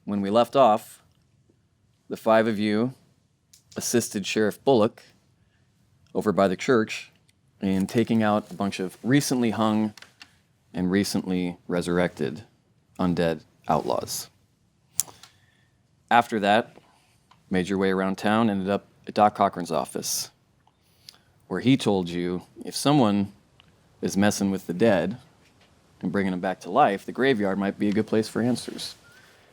when we left off, the 5 of you assisted Sheriff Bullock over by the church in taking out a bunch of recently hung and recently resurrected undead outlaws. After that, made your way around town, ended up at Doc Cochran's office, where he told you if someone is messing with the dead and bringing them back to life, the graveyard might be a good place for answers.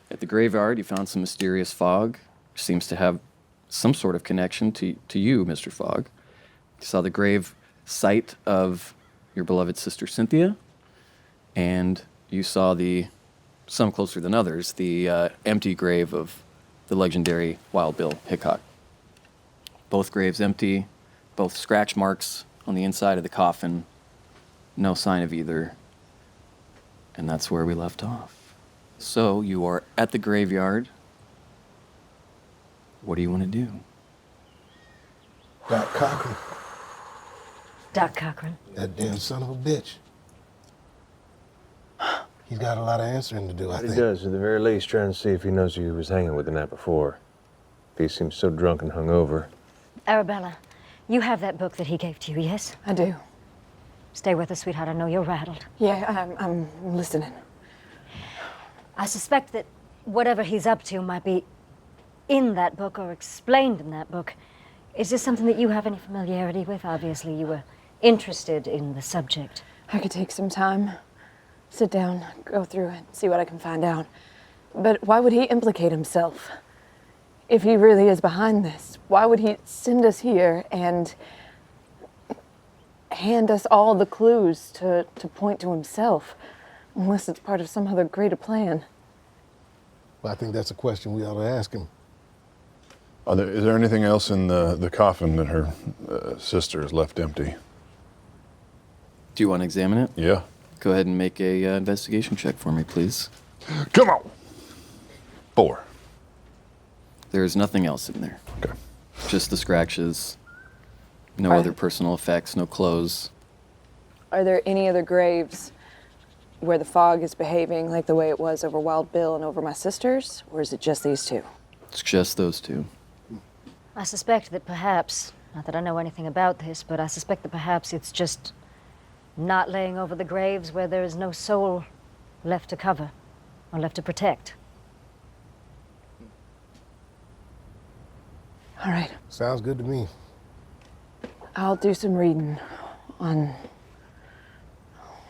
At the graveyard, you found some mysterious fog, which seems to have some sort of connection to you, Mr. Fogg. You saw the grave site of your beloved sister Cynthia, and you saw some closer than others, the empty grave of the legendary Wild Bill Hickok. Both graves empty, both scratch marks on the inside of the coffin, no sign of either. And that's where we left off. So you are at the graveyard. What do you want to do? Doc Cochran. Doc Cochran. That damn son of a bitch. He's got a lot of answering to do, I think. He does, at the very least, trying to see if he knows who he was hanging with the night before. If he seems so drunk and hungover. Arabella, you have that book that he gave to you, yes? I do. Stay with us, sweetheart. I know you're rattled. Yeah, I'm listening. I suspect that whatever he's up to might be in that book or explained in that book. Is this something that you have any familiarity with? Obviously, you were interested in the subject. I could take some time, sit down, go through it, see what I can find out. But why would he implicate himself? If he really is behind this, why would he send us here and hand us all the clues to point to himself, unless it's part of some other greater plan? Well, I think that's a question we ought to ask him. Is there anything else in the coffin that her sister has left empty? Do you want to examine it? Yeah. Go ahead and make a investigation check for me, please. Come on! 4. There's nothing else in there. Okay. Just the scratches. No other personal effects, no clothes. Are there any other graves where the fog is behaving like the way it was over Wild Bill and over my sisters, or is it just these 2? It's just those 2. I suspect that perhaps, not that I know anything about this, but I suspect that perhaps it's just not laying over the graves where there is no soul left to cover or left to protect. All right. Sounds good to me. I'll do some reading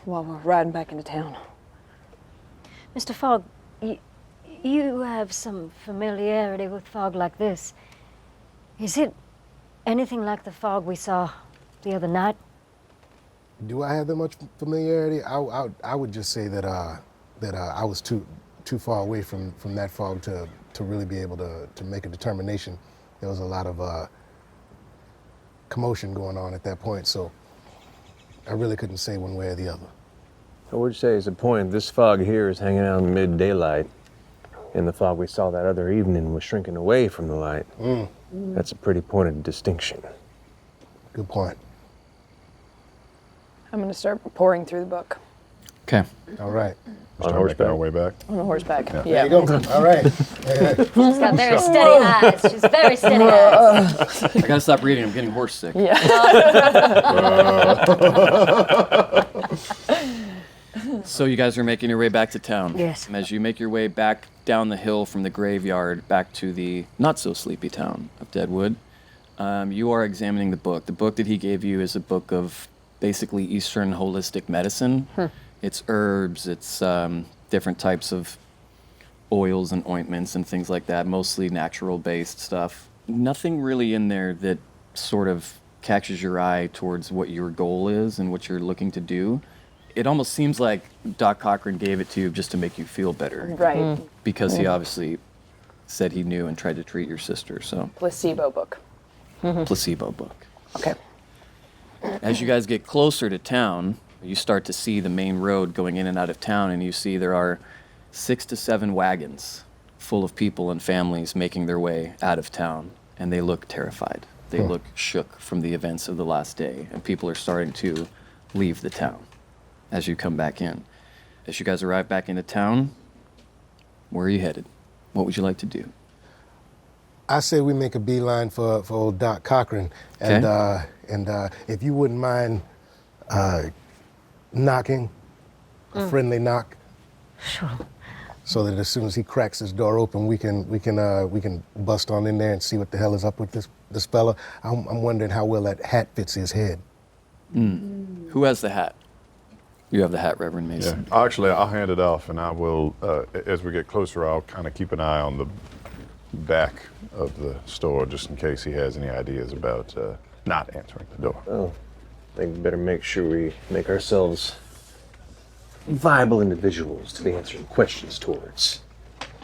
while we're riding back into town. Mr. Fogg, you have some familiarity with fog like this. Is it anything like the fog we saw the other night? Do I have that much familiarity? I would just say that I was too far away from that fog to really be able to make a determination. There was a lot of commotion going on at that point, so I really couldn't say one way or the other. I would say as a point, this fog here is hanging out in mid-daylight, and the fog we saw that other evening was shrinking away from the light. That's a pretty pointed distinction. Good point. I'm going to start pouring through the book. Okay. All right. On horseback. Our way back. On horseback. Yeah. There you go. All right. She's got very steady eyes. She's very steady eyes. I gotta stop reading. I'm getting horse sick. Yeah. So you guys are making your way back to town. Yes. And as you make your way back down the hill from the graveyard back to the not-so-sleepy town of Deadwood, you are examining the book. The book that he gave you is a book of basically Eastern holistic medicine. It's herbs, it's different types of oils and ointments and things like that, mostly natural-based stuff. Nothing really in there that sort of catches your eye towards what your goal is and what you're looking to do. It almost seems like Doc Cochran gave it to you just to make you feel better. Right. Because he obviously said he knew and tried to treat your sister, so. Placebo book. Placebo book. Okay. As you guys get closer to town, you start to see the main road going in and out of town, and you see there are 6 to 7 wagons full of people and families making their way out of town, and they look terrified. They look shook from the events of the last day, and people are starting to leave the town as you come back in. As you guys arrive back into town, where are you headed? What would you like to do? I say we make a beeline for old Doc Cochran, and if you wouldn't mind knocking, a friendly knock. Sure. So that as soon as he cracks his door open, we can bust on in there and see what the hell is up with this fella. I'm wondering how well that hat fits his head. Who has the hat? You have the hat, Reverend Mason. Yeah. Actually, I'll hand it off, and I will, as we get closer, I'll kind of keep an eye on the back of the store just in case he has any ideas about not answering the door. Oh, I think we better make sure we make ourselves viable individuals to be answering questions towards.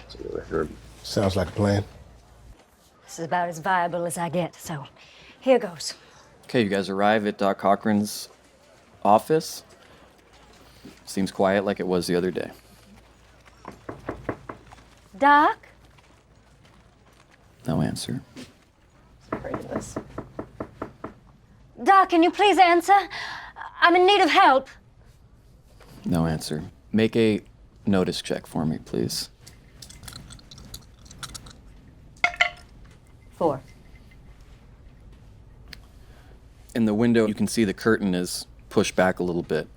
So, Sounds like a plan. This is about as viable as I get, so here goes. Okay, you guys arrive at Doc Cochran's office. Seems quiet like it was the other day. Doc? No answer. Afraid of this. Doc, can you please answer? I'm in need of help. No answer. Make a notice check for me, please. 4. In the window, you can see the curtain is pushed back a little bit,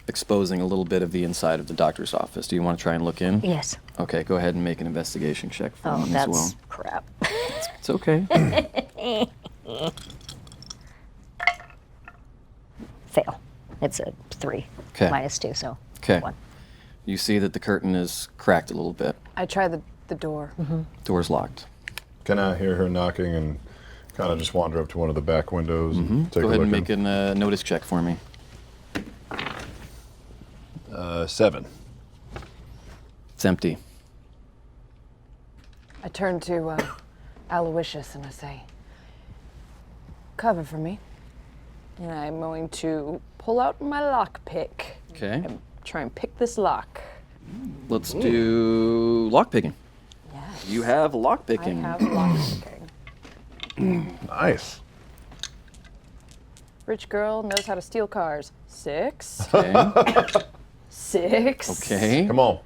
exposing a little bit of the inside of the doctor's office. Do you want to try and look in? Yes. Okay, go ahead and make an investigation check for Oh, me that's as well. crap. It's okay. Fail. It's a 3. Okay. Minus 2, so Okay. 1. You see that the curtain is cracked a little bit. I try the door. Door's locked. Can I hear her knocking and kind of just wander up to one of the back windows and take Go a ahead look? and make a notice check for me. 7. It's empty. I turn to Aloysius and I say, cover for me. And I'm going to pull out my lockpick Okay. and try and pick this lock. Let's do lockpicking. Yes. You have I lockpicking. have lockpicking. Nice. Rich girl knows how to steal cars. 6. Okay. 6. Okay. Come on.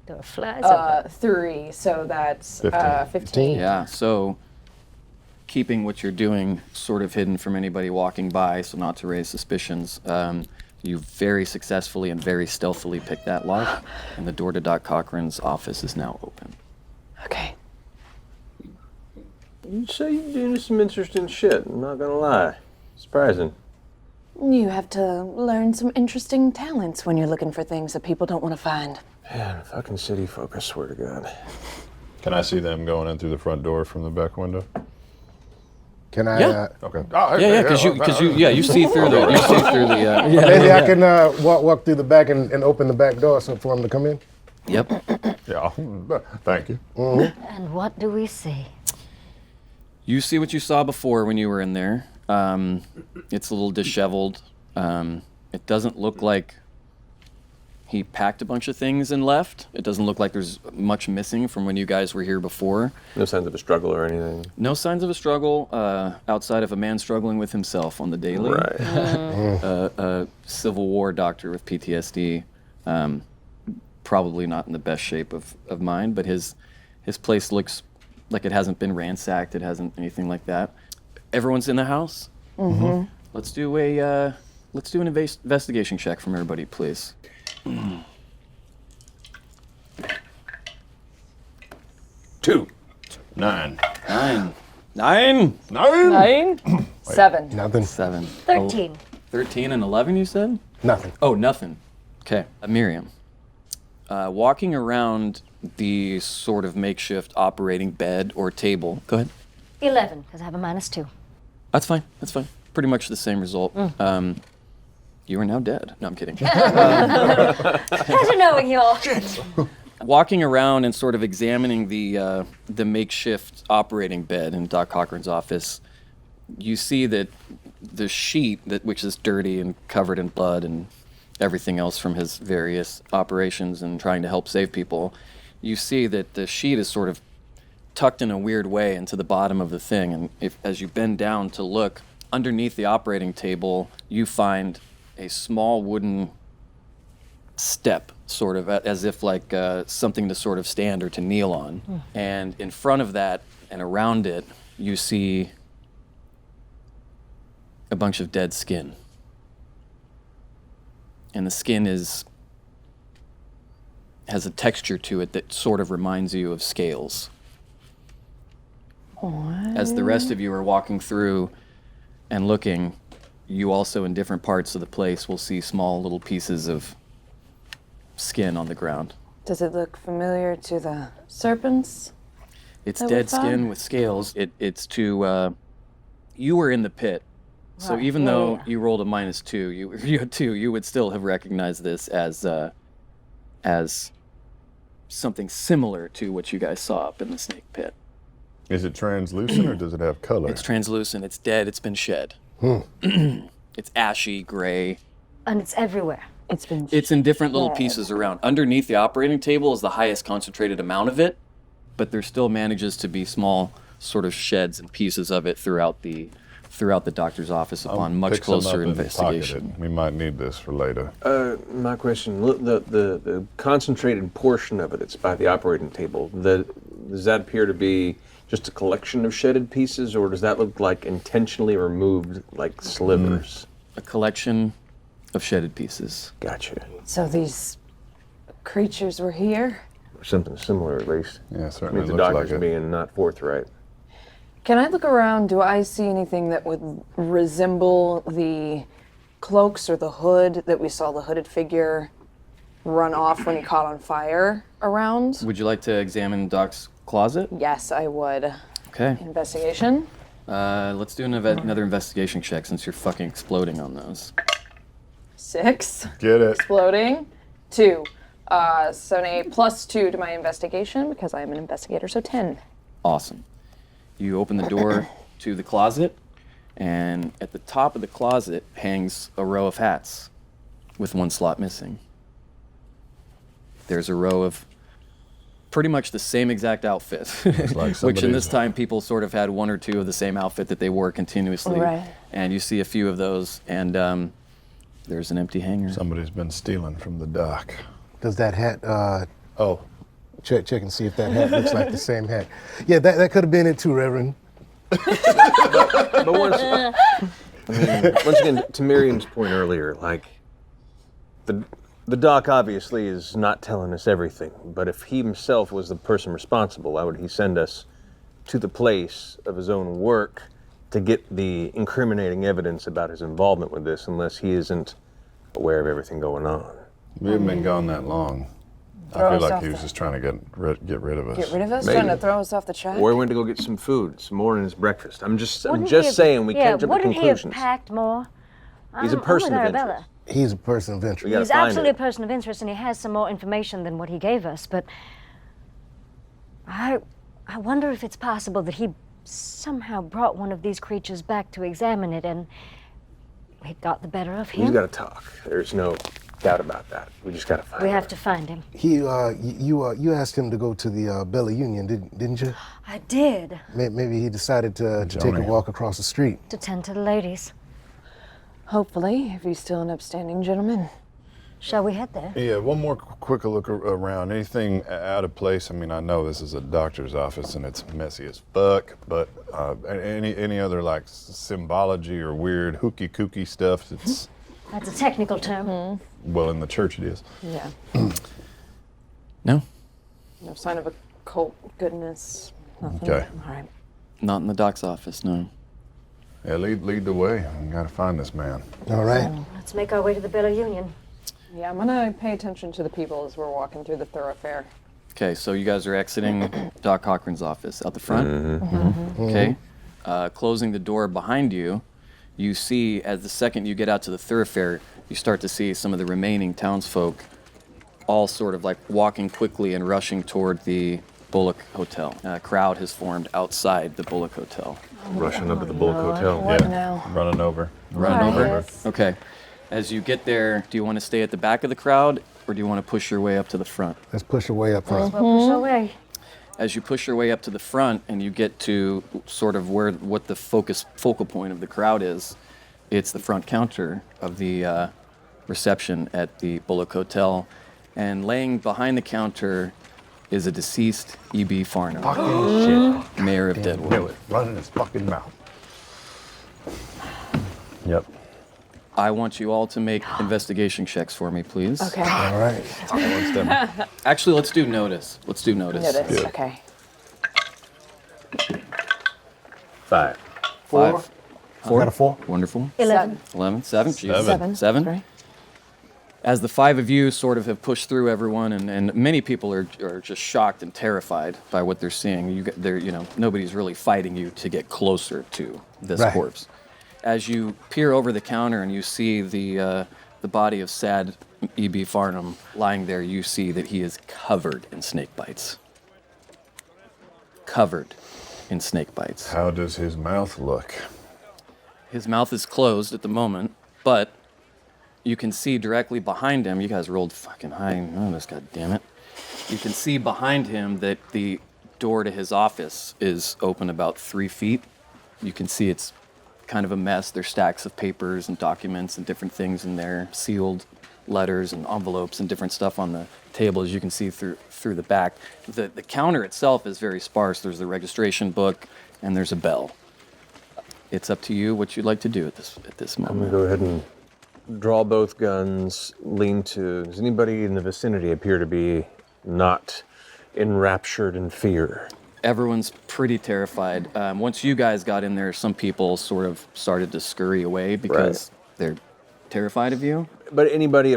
Door flies open. 3. So that's 15. Yeah, so keeping what you're doing sort of hidden from anybody walking by, so not to raise suspicions, you very successfully and very stealthily pick that lock, and the door to Doc Cochran's office is now open. Okay. you'd say you're doing some interesting shit, I'm not gonna lie. Surprising. You have to learn some interesting talents when you're looking for things that people don't want to find. Man, fucking city folk, I swear to God. Can I see them going in through the front door from the back window? Can I? Yeah. Okay. Yeah, because you see through the Maybe I can walk through the back and open the back door so for him to come in. Yep. Yeah. Thank you. And what do we see? You see what you saw before when you were in there. It's a little disheveled. It doesn't look like he packed a bunch of things and left. It doesn't look like there's much missing from when you guys were here before. No signs of a struggle or anything. No signs of a struggle outside of a man struggling with himself on the daily. Right. A Civil War doctor with PTSD. Probably not in the best shape of mind, but his place looks like it hasn't been ransacked. It hasn't anything like that. Everyone's in the house. Mm-hmm. Let's do an investigation check from everybody, please. 2. 9. 9. 9. 9? 7. Nothing. 7. 13. 13 and 11, you said? Nothing. Oh, nothing. Okay. Miriam, walking around the sort of makeshift operating bed or table. Go ahead. 11, because I have a -2. That's fine. That's fine. Pretty much the same result. You are now dead. No, I'm kidding. Pleasure knowing you all. Walking around and sort of examining the makeshift operating bed in Doc Cochran's office, you see that the sheet which is dirty and covered in blood and everything else from his various operations and trying to help save people, you see that the sheet is sort of tucked in a weird way into the bottom of the thing. And as you bend down to look underneath the operating table, you find a small wooden step sort of as if like something to sort of stand or to kneel on. And in front of that and around it, you see a bunch of dead skin. And the skin has a texture to it that sort of reminds you of scales. What? As the rest of you are walking through and looking, you also in different parts of the place will see small little pieces of skin on the ground. Does it look familiar to the serpents? It's that we dead skin found? with scales. It's to, you were in the pit. So Right, even yeah, though yeah. you rolled a -2, you had 2, you would still have recognized this as something similar to what you guys saw up in the snake pit. Is it translucent or does it have color? It's translucent, it's dead, it's been shed. It's ashy, gray. And it's everywhere. It's been. It's in different little shed. pieces around. Underneath the operating table is the highest concentrated amount of it, but there still manages to be small sort of sheds and pieces of it throughout the doctor's office upon much Pick some up closer and pocket investigation. it. We might need this for later. My question, look, the concentrated portion of it that's by the operating table, does that appear to be just a collection of shedded pieces, or does that look like intentionally removed, like slivers? A collection of shedded pieces. Gotcha. So these creatures were here? Or something similar, at least. Yeah, certainly Means the looks doctor's like it. being not forthright. Can I look around? Do I see anything that would resemble the cloaks or the hood that we saw the hooded figure run off when he caught on fire around? Would you like to examine Doc's closet? Yes, I would. Okay. Investigation. Let's do another investigation check since you're fucking exploding on those. 6. Get it. Exploding. 2. So a +2 to my investigation because I am an investigator, so 10. Awesome. You open the door to the closet, and at the top of the closet hangs a row of hats with one slot missing. There's a row of pretty much the same exact outfit, like which in this somebody's- time people sort of had 1 or 2 of the same outfit that they wore continuously. Right. And you see a few of those, and there's an empty hanger. Somebody's been stealing from the dock. Does that hat? Oh, Check and see if that hat looks like the same hat. Yeah, that could have been it too, Reverend. But once again, to Miriam's point earlier, like, the doc obviously is not telling us everything, but if he himself was the person responsible, why would he send us to the place of his own work to get the incriminating evidence about his involvement with this unless he isn't aware of everything going on? we haven't been gone that long. I Throw feel us like off he was the- just trying to get rid of us. Get rid of us? Maybe. Trying to throw us off the track? Or he went to go get some food, some more in his breakfast. I'm just Wouldn't he have- saying we yeah, can't jump to wouldn't he have conclusions. packed more? He's a I'm person with of Arabella. interest. He's a person of interest. We gotta He's find absolutely it. a person of interest, and he has some more information than what he gave us. But I wonder if it's possible that he somehow brought one of these creatures back to examine it, and it got the better of He's him. got to talk. There's no doubt about that. We just got to find We him. have to find him. You asked him to go to the Bella Union, didn't you? I did, Maybe he decided to take a Johnny. walk across the street. to tend to the ladies. Hopefully, if he's still an upstanding gentleman. Shall we head there? Yeah, one more quick look around. Anything out of place? I mean, I know this is a doctor's office and it's messy as fuck, but any other like symbology or weird hooky kooky stuff? It's That's a technical term. well, in the church it is. Yeah. No, No sign of occult goodness. Nothing. Okay. All right. not in the doc's office, no. Yeah, lead the way. We gotta find this man. All right. Let's make our way to the Bella Union. Yeah, I'm gonna pay attention to the people as we're walking through the thoroughfare. Okay, so you guys are exiting Doc Cochran's office out the front. Okay. Closing the door behind you, you see as the second you get out to the thoroughfare, you start to see some of the remaining townsfolk all sort of like walking quickly and rushing toward the Bullock Hotel. A crowd has formed outside the Bullock Hotel. Rushing up at the Bullock Hotel. What Yeah, now? running over. Running Right. over? Yes. Okay. As you get there, do you want to stay at the back of the crowd or do you want to push your way up to the front? Let's push our way up front. Well, push our way. As you push your way up to the front and you get to sort of what the focal point of the crowd is, it's the front counter of the reception at the Bullock Hotel. And laying behind the counter is a deceased E.B. Farnham, Fucking shit. mayor of Knew Deadwood. it. Running his fucking mouth. Yep. I want you all to make investigation checks for me, please. Okay. All right. Let's them. Actually, let's do notice. Let's do notice. Notice. Yeah. Okay. 5. Five. I got a 4. Wonderful. 11. 11. 7. Jesus. 7. Seven. Right. As the 5 of you sort of have pushed through everyone, and many people are just shocked and terrified by what they're seeing. Nobody's really fighting you to get closer to this Right. corpse. As you peer over the counter and you see the body of sad E.B. Farnham lying there, you see that he is covered in snake bites. Covered in snake bites. How does his mouth look? His mouth is closed at the moment, but you can see directly behind him. You guys rolled fucking high on this, god damn it. You can see behind him that the door to his office is open about 3 feet. You can see it's kind of a mess. There's stacks of papers and documents and different things in there, sealed letters and envelopes and different stuff on the table, as you can see through the back. The counter itself is very sparse. There's the registration book and there's a bell. It's up to you what you'd like to do at this I'm gonna moment. go ahead and draw both guns, lean to. Does anybody in the vicinity appear to be not enraptured in fear? Everyone's pretty terrified. Once you guys got in there, some people sort of started to scurry away because they're terrified of you. But anybody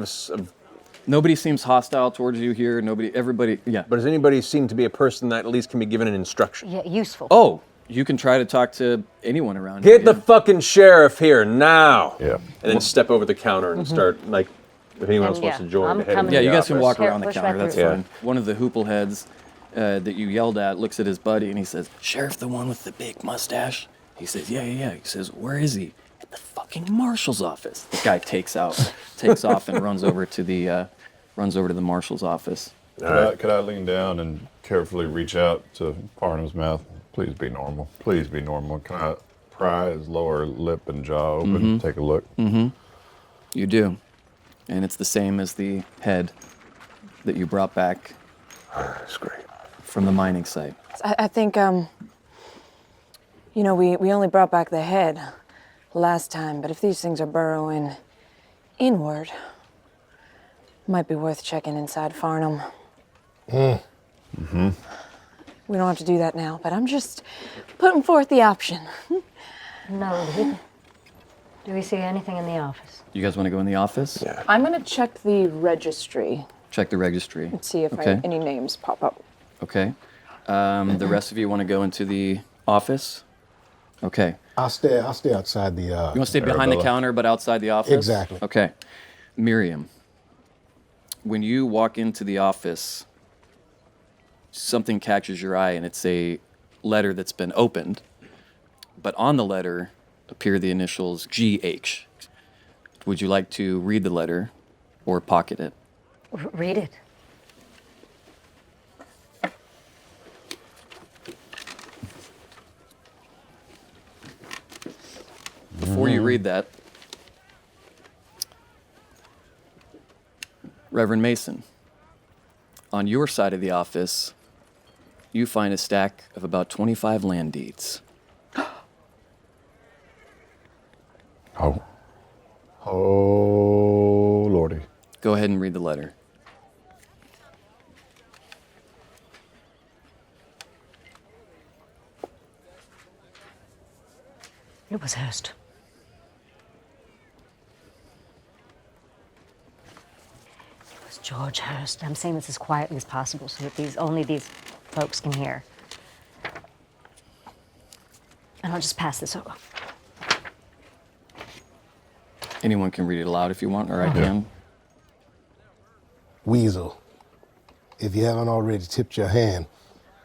Nobody seems hostile towards you here. Everybody, yeah. but does anybody seem to be a person that at least can be given an instruction? Yeah, useful. Oh, you can try to talk to anyone around here. Get the fucking sheriff here now! Yeah. And then step over the counter and start, like, if anyone else And wants yeah, to join, I'm to head coming. into Yeah, the you guys can office. walk Here, around the push counter. back That's through. fine. One of the hoople heads that you yelled at looks at his buddy and he says, "Sheriff, the one with the big mustache?" He says, "Yeah." He says, "Where is he?" "At the fucking marshal's office." The guy takes off and runs over to the marshal's office. Could I lean down and carefully reach out to Farnham's mouth? Please be normal. Please be normal. Can I pry his lower lip and jaw open? Take a look. You do. And it's the same as the head that you brought back That's great. from the mining site. I think, we only brought back the head last time, but if these things are burrowing inward, might be worth checking inside Farnham. We don't have to do that now, but I'm just putting forth the option. No. Do we see anything in the office? You guys want to go in the office? Yeah. I'm gonna check the registry Check the registry. and see if Okay. any names pop up. Okay. The rest of you want to go into the office? Okay. I'll stay outside the. You want to stay behind the Arabella. counter but outside the office? Exactly. Okay. Miriam, when you walk into the office, something catches your eye and it's a letter that's been opened, but on the letter appear the initials GH. Would you like to read the letter or pocket it? Read it. Before you read that, Reverend Mason, on your side of the office, you find a stack of about 25 land deeds. Oh. Oh, Lordy. Go ahead and read the letter. It was Hurst. It was George Hurst. I'm saying this as quietly as possible so that only these folks can hear. And I'll just pass this over. Anyone can read it aloud if you want, or I can. Weasel, if you haven't already tipped your hand,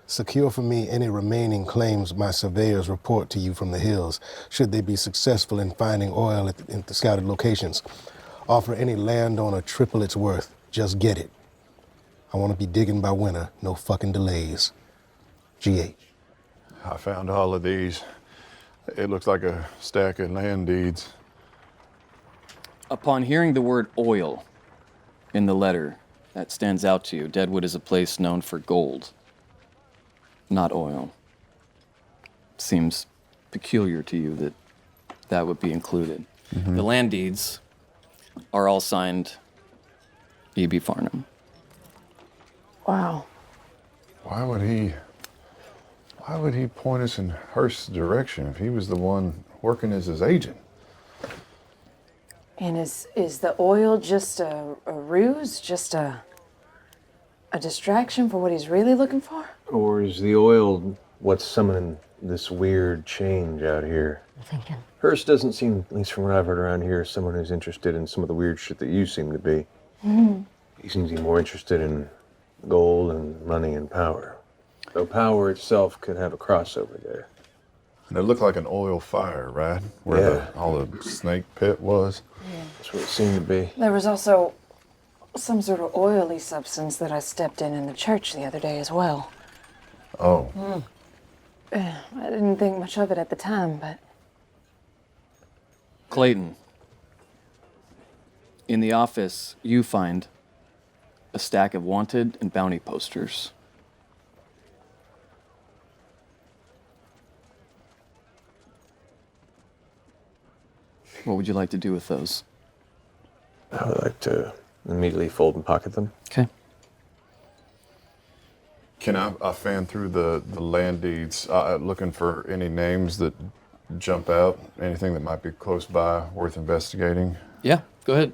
secure for me any remaining claims my surveyors report to you from the hills, should they be successful in finding oil at the scouted locations. Offer any landowner triple its worth. Just get it. I want to be digging by winter, no fucking delays. GH. I found all of these. It looks like a stack of land deeds. Upon hearing the word oil in the letter, that stands out to you? Deadwood is a place known for gold, not oil. Seems peculiar to you that that would be included. The land deeds are all signed E.B. Farnham. Wow. Why would he point us in Hearst's direction if he was the one working as his agent? And is the oil just a ruse, just a distraction for what he's really looking for? Or is the oil what's summoning this weird change out here? I'm thinking. Hearst doesn't seem, at least from what I've heard around here, someone who's interested in some of the weird shit that you seem to be. He seems to be more interested in gold and money and power. Though power itself could have a crossover there. And it looked like an oil fire, right? Where all the snake pit was. That's what it seemed to be. There was also some sort of oily substance that I stepped in the church the other day as well. Oh. I didn't think much of it at the time, but Clayton, in the office, you find a stack of wanted and bounty posters. What would you like to do with those? I would like to immediately fold and pocket them. Okay. Can I fan through the land deeds, looking for any names that jump out? Anything that might be close by, worth investigating? Yeah, go ahead.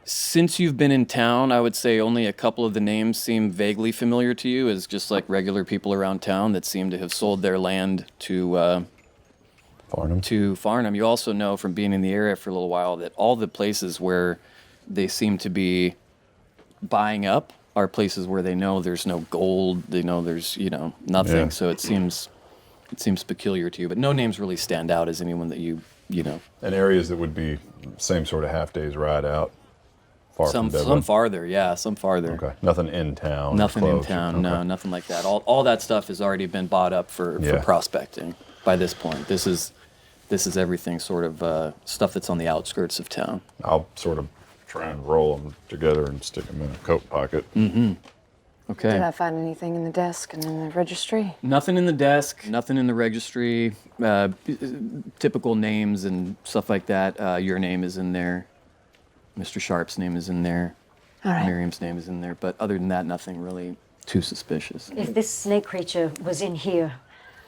Since you've been in town, I would say only a couple of the names seem vaguely familiar to you as just like regular people around town that seem to have sold their land to Farnham. You also know from being in the area for a little while that all the places where they seem to be buying up are places where they know there's no gold, they know there's, nothing. Yeah. So it seems peculiar to you, but no names really stand out as anyone that you know. And areas that would be same sort of half days ride out, far Some from Deadwood? farther, some farther. Okay, nothing in town. or Nothing in close. town, no, Okay. nothing like that. All that stuff has already been bought up for Yeah. prospecting by this point. This is everything sort of stuff that's on the outskirts of town. I'll sort of try and roll them together and stick them in a coat pocket. Okay. did I find anything in the desk and in the registry? Nothing in the desk, nothing in the registry, typical names and stuff like that. Your name is in there. Mr. Sharp's name is in there. All right. Miriam's name is in there. But other than that, nothing really too suspicious. If this snake creature was in here,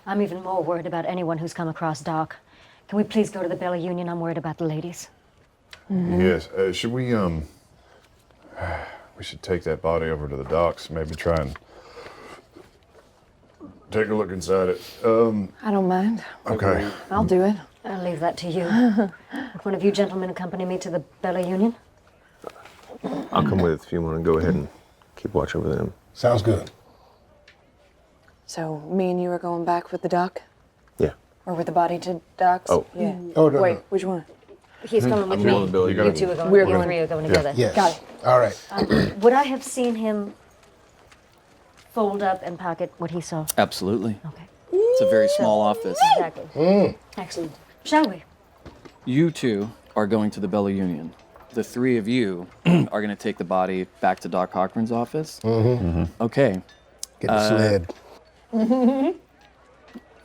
I'm even more worried about anyone who's come across Doc. Can we please go to the Bella Union? I'm worried about the ladies. Yes. Should we we should take that body over to the docks. Maybe try and take a look inside it. I don't mind. Okay. I'll do it. I'll leave that to you. Would one of you gentlemen accompany me to the Bella Union? I'll come with if you want to go ahead and keep watch over them. Sounds good. So me and you are going back with the doc? Yeah. Or with the body to Doc's? Oh. Yeah. Oh, no, Wait, no. which one? He's going with I'm me. going with Billy. You two are going. We're you going- three are going Yeah. together. Yes. Got it. All right. Would I have seen him fold up and pocket what he saw? Absolutely. Okay. It's a very small office. Exactly. Excellent. Shall we? You two are going to the Bella Union. The three of you are going to take the body back to Doc Cochran's office. Okay. Get the sled.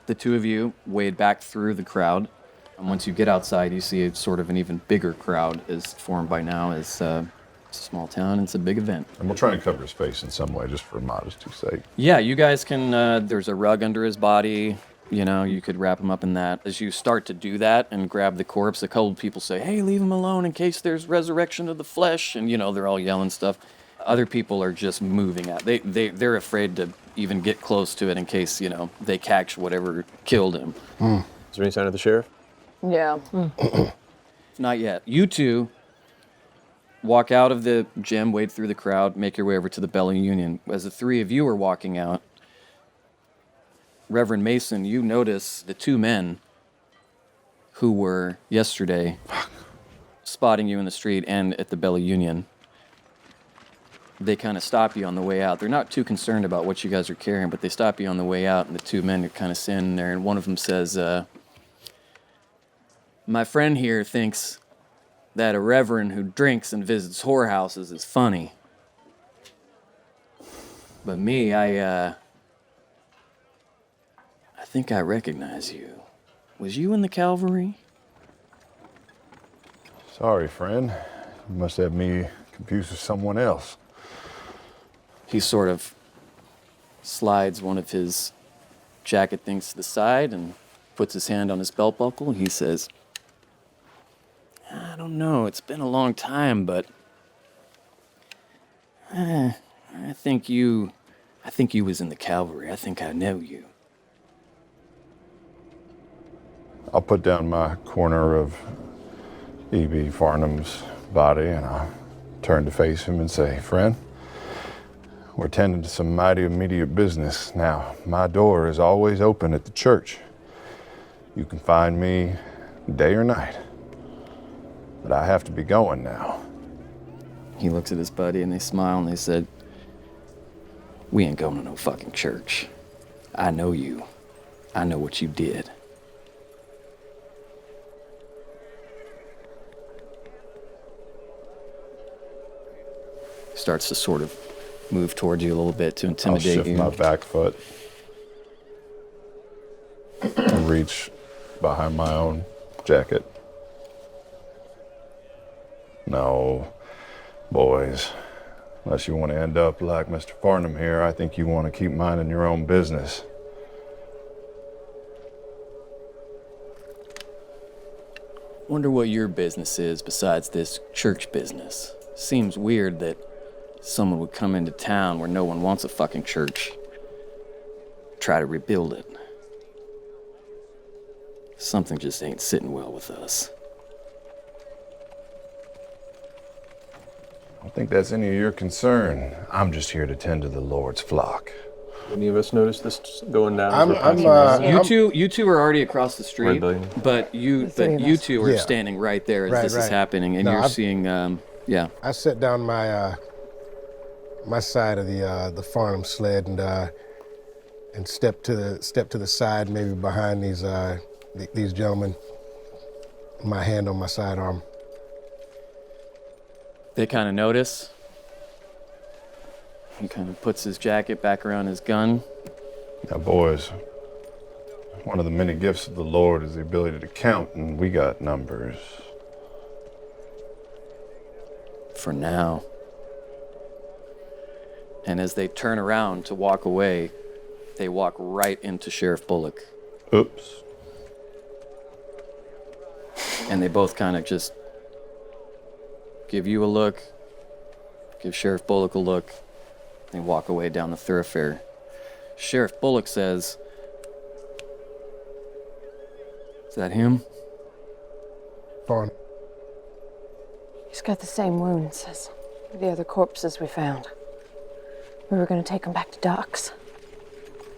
The two of you wade back through the crowd. And once you get outside, you see a sort of an even bigger crowd is formed by now. It's a small town. It's a big event. And we'll try and cover his face in some way, just for modesty's sake. Yeah, you guys can. There's a rug under his body. You could wrap him up in that. As you start to do that and grab the corpse, a couple of people say, "Hey, leave him alone in case there's resurrection of the flesh." And they're all yelling stuff. Other people are just moving out. They're afraid to even get close to it in case they catch whatever killed him. Is there any sign of the sheriff? Yeah. Not yet. You two walk out of the gym, wade through the crowd, make your way over to the Bella Union. As the three of you are walking out, Reverend Mason, you notice the two men who were yesterday spotting you in the street and at the Bella Union. They kind of stop you on the way out. They're not too concerned about what you guys are carrying, but they stop you on the way out, and the two men are kind of standing there, and one of them says, "My friend here thinks that a reverend who drinks and visits whorehouses is funny. But me, I think I recognize you. Was you in the cavalry? Sorry, friend. You must have me confused with someone else. He sort of slides one of his jacket things to the side and puts his hand on his belt buckle. He says, I don't know, it's been a long time, but I think you was in the cavalry. I think I know you. I'll put down my corner of E.B. Farnham's body and I'll turn to face him and say, friend, we're tending to some mighty immediate business. Now, my door is always open at the church. You can find me day or night. But I have to be going now. He looks at his buddy and they smile and they said, we ain't going to no fucking church. I know you. I know what you did. Starts to sort of move towards you a little bit to I'll intimidate shift you. my back foot and reach behind my own jacket. No, boys, unless you want to end up like Mr. Farnham here, I think you want to keep minding your own business. Wonder what your business is besides this church business. Seems weird that someone would come into town where no one wants a fucking church, try to rebuild it. Something just ain't sitting well with us. I don't think that's any of your concern. I'm just here to tend to the Lord's flock. Any of us notice this going down? You two are already across the street, building. but you three of you us. two are Yeah. standing right there as Right, this is right. happening, and No, you're I've- seeing, yeah. I set down my my side of the Farnham sled and step to the side, maybe behind these gentlemen. My hand on my sidearm. They kind of notice. He kind of puts his jacket back around his gun. Now, boys, one of the many gifts of the Lord is the ability to count, and we got numbers. For now. And as they turn around to walk away, they walk right into Sheriff Bullock. Oops. And they both kind of just give you a look, give Sheriff Bullock a look, and walk away down the thoroughfare. Sheriff Bullock says, is that him? Farnham. He's got the same wounds as the other corpses we found. We were going to take him back to Doc's.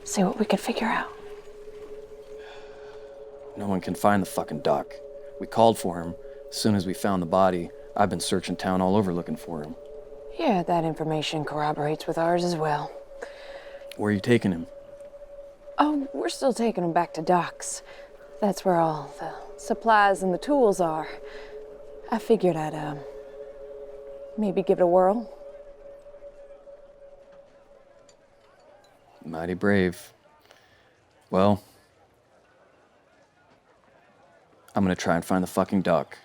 See what we could figure out. No one can find the fucking doc. We called for him. As soon as we found the body, I've been searching town all over looking for him. Yeah, that information corroborates with ours as well. Where are you taking him? Oh, we're still taking him back to Doc's. That's where all the supplies and the tools are. I figured I'd, maybe give it a whirl. Mighty brave. Well, I'm gonna try and find the fucking doc.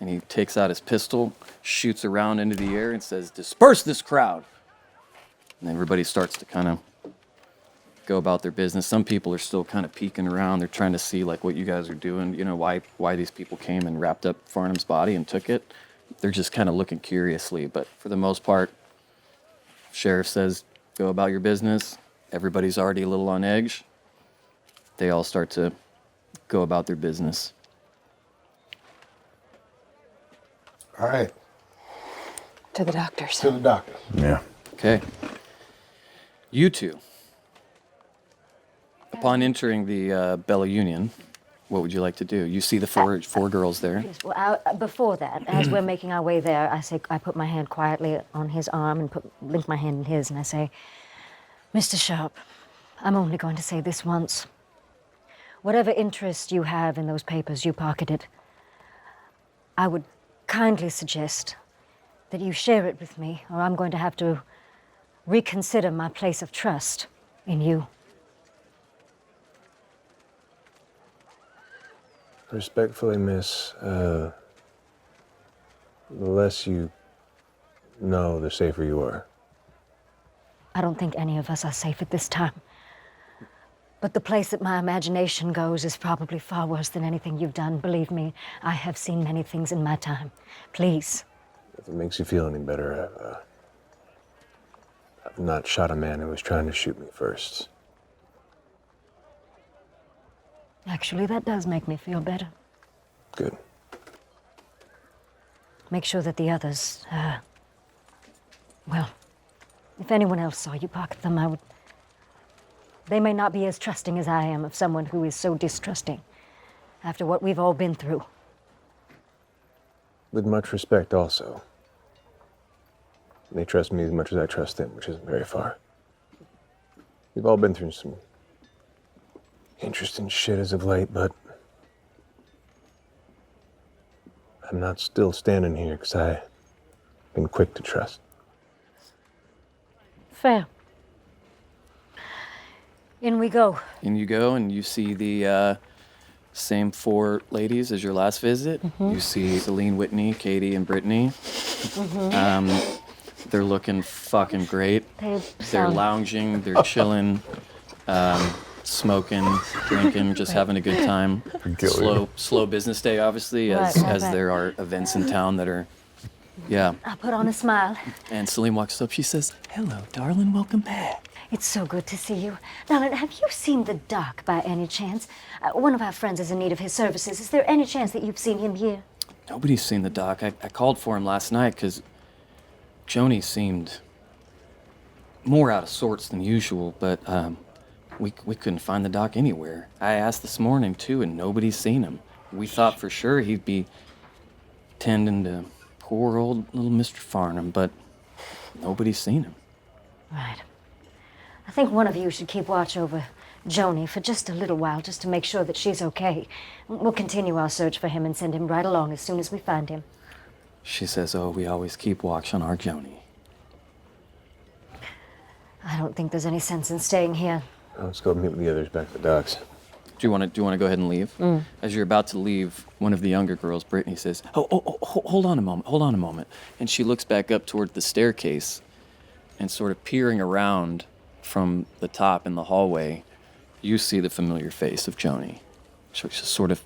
And he takes out his pistol, shoots around into the air, and says, disperse this crowd! And everybody starts to kind of go about their business. Some people are still kind of peeking around. They're trying to see like what you guys are doing, you know, why these people came and wrapped up Farnham's body and took it. They're just kind of looking curiously, but for the most part, sheriff says, go about your business. Everybody's already a little on edge. They all start to go about their business. All right, To the doctor's. to the doctor. Yeah. Okay. You two, upon entering the Bella Union, what would you like to do? You see the four girls there. Yes, well, before that, as we're making our way there, I put my hand quietly on his arm and link my hand in his, and I say, Mr. Sharp, I'm only going to say this once. Whatever interest you have in those papers you pocketed, I would kindly suggest that you share it with me, or I'm going to have to reconsider my place of trust in you. Respectfully, miss, the less you know, the safer you are. I don't think any of us are safe at this time. But the place that my imagination goes is probably far worse than anything you've done. Believe me, I have seen many things in my time. Please. If it makes you feel any better, I've not shot a man who was trying to shoot me first. Actually, that does make me feel better. Good. Make sure that the others, well, if anyone else saw you pocket them, they may not be as trusting as I am of someone who is so distrusting after what we've all been through. With much respect, also. They trust me as much as I trust them, which isn't very far. We've all been through some interesting shit as of late, but I'm not still standing here because I've been quick to trust. Fair. In we go. In you go, and you see the same 4 ladies as your last visit. You see Celine, Whitney, Katie, and Brittany. They're looking fucking great. They're sound- lounging, they're chilling, smoking, drinking, just having a good time. Slow business day, obviously, as Right. there are events in town that are, yeah. I put on a smile. And Celine walks up, she says, "Hello, darling, welcome back." It's so good to see you. Darling, have you seen the doc by any chance? One of our friends is in need of his services. Is there any chance that you've seen him here? Nobody's seen the doc. I called for him last night because Joni seemed more out of sorts than usual, but we couldn't find the doc anywhere. I asked this morning too, and nobody's seen him. We thought for sure he'd be tending to poor old little Mr. Farnham, but nobody's seen him. Right. I think one of you should keep watch over Joni for just a little while, just to make sure that she's okay. We'll continue our search for him and send him right along as soon as we find him. She says, "Oh, we always keep watch on our Joni." I don't think there's any sense in staying here. Let's go meet with the others back at the docks. Do you want to go ahead and leave? As you're about to leave, one of the younger girls, Brittany, says, hold on a moment. And she looks back up toward the staircase, and sort of peering around from the top in the hallway, you see the familiar face of Joni. She's just sort of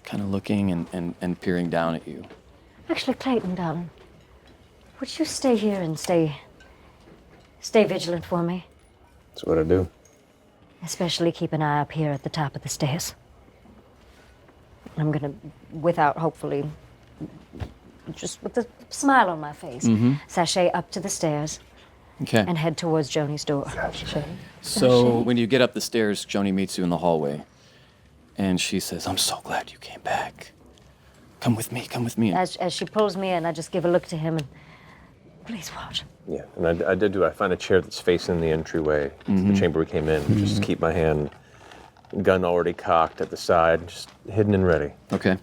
kind of looking and peering down at you. Actually, Clayton, darling, would you stay here and stay vigilant for me? That's what I do. Especially keep an eye up here at the top of the stairs. I'm gonna, without hopefully, just with a smile on my face, sashay up to the stairs Okay. and head towards Joni's door. So when you get up the stairs, Joni meets you in the hallway. And she says, "I'm so glad you came back. Come with me. As she pulls me in, I just give a look to him and, please watch. Yeah, and I find a chair that's facing the entryway to the chamber we came in, just to keep my hand, gun already cocked at the side, just hidden and ready. Okay.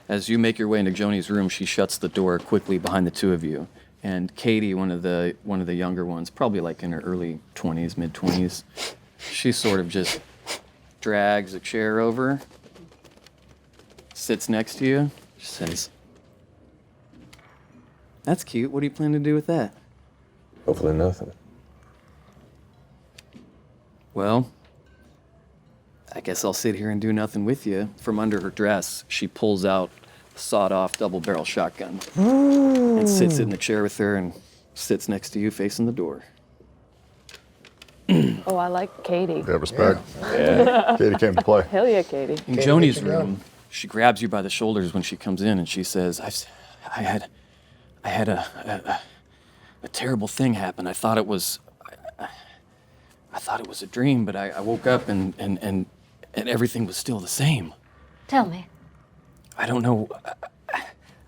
As you make your way into Joni's room, she shuts the door quickly behind the two of you. And Katie, one of the younger ones, probably like in her early 20s, mid-20s, she sort of just drags a chair over, sits next to you, she says, "That's cute. What do you plan to do with that?" Hopefully nothing. "Well, I guess I'll sit here and do nothing with you." From under her dress, she pulls out a sawed-off double-barrel shotgun and sits in the chair with her and sits next to you facing the door. Oh, I like Katie. Yeah, respect. Yeah. Katie came to play. Hell yeah, Katie. In Joni's room, she grabs you by the shoulders when she comes in and she says, I had a terrible thing happen. I thought it was a dream, but I woke up and everything was still the same. Tell me. I don't know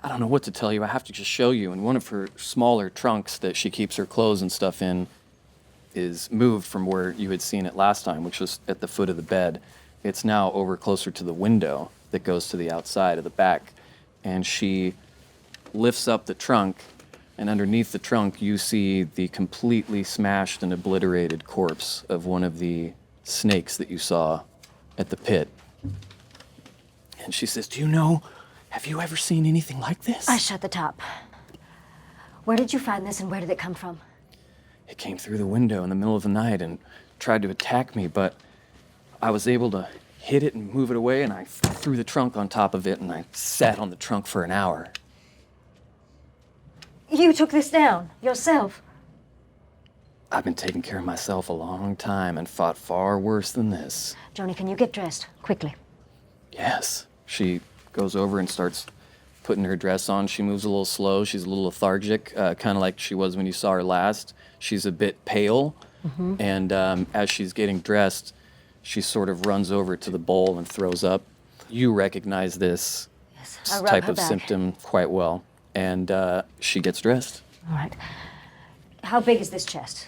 what to tell you. I have to just show you. And one of her smaller trunks that she keeps her clothes and stuff in is moved from where you had seen it last time, which was at the foot of the bed. It's now over closer to the window that goes to the outside of the back. And she lifts up the trunk, And underneath the trunk, you see the completely smashed and obliterated corpse of one of the snakes that you saw at the pit. And she says, have you ever seen anything like this? I shut the top. Where did you find this and where did it come from? It came through the window in the middle of the night and tried to attack me, but I was able to hit it and move it away, and I threw the trunk on top of it, and I sat on the trunk for an hour. You took this down yourself? I've been taking care of myself a long time and fought far worse than this. Joni, can you get dressed quickly? Yes. She goes over and starts putting her dress on. She moves a little slow. She's a little lethargic, kind of like she was when you saw her last. She's a bit pale, and as she's getting dressed, she sort of runs over to the bowl and throws up. You recognize this Yes, I rub type her of back. symptom quite well, and she gets dressed. All right. How big is this chest?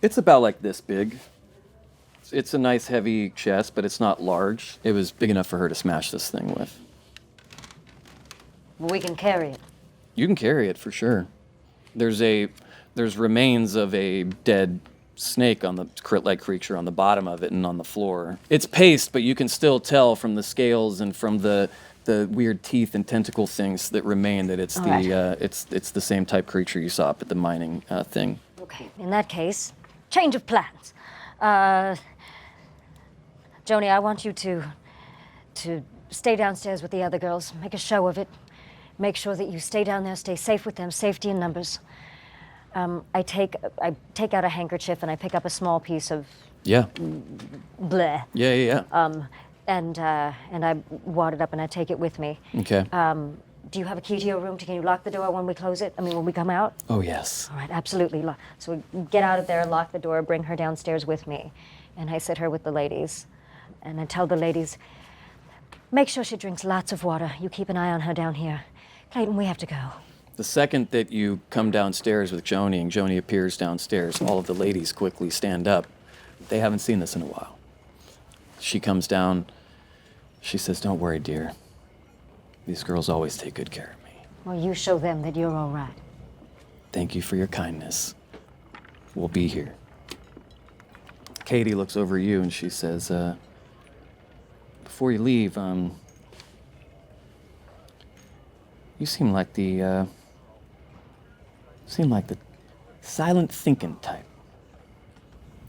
It's about like this big. It's a nice heavy chest, but it's not large. It was big enough for her to smash this thing with. We can carry it. You can carry it for sure. There's remains of a dead snake on the crit-like creature on the bottom of it and on the floor. It's paste, but you can still tell from the scales and from the weird teeth and tentacle things that remain that it's All the right. it's the same type creature you saw up at the mining thing. Okay, in that case, change of plans. Joni, I want you to stay downstairs with the other girls. Make a show of it. Make sure that you stay down there, stay safe with them, safety in numbers. I take out a handkerchief and I pick up a small piece of Yeah. bleh, Yeah. and I wad it up and I take it with me. Okay. Do you have a key to your room? Can you lock the door when we close it? I mean, when we come out? Oh, yes. All right, absolutely. So we get out of there, lock the door, bring her downstairs with me. And I sit her with the ladies. And I tell the ladies, make sure she drinks lots of water. You keep an eye on her down here. Clayton, we have to go. The second that you come downstairs with Joni and Joni appears downstairs, all of the ladies quickly stand up. They haven't seen this in a while. She comes down. She says, "Don't worry, dear. These girls always take good care of me. Well, you show them that you're all right. Thank you for your kindness. We'll be here." Katie looks over at you and she says, "Before you leave, you seem like the silent thinking type."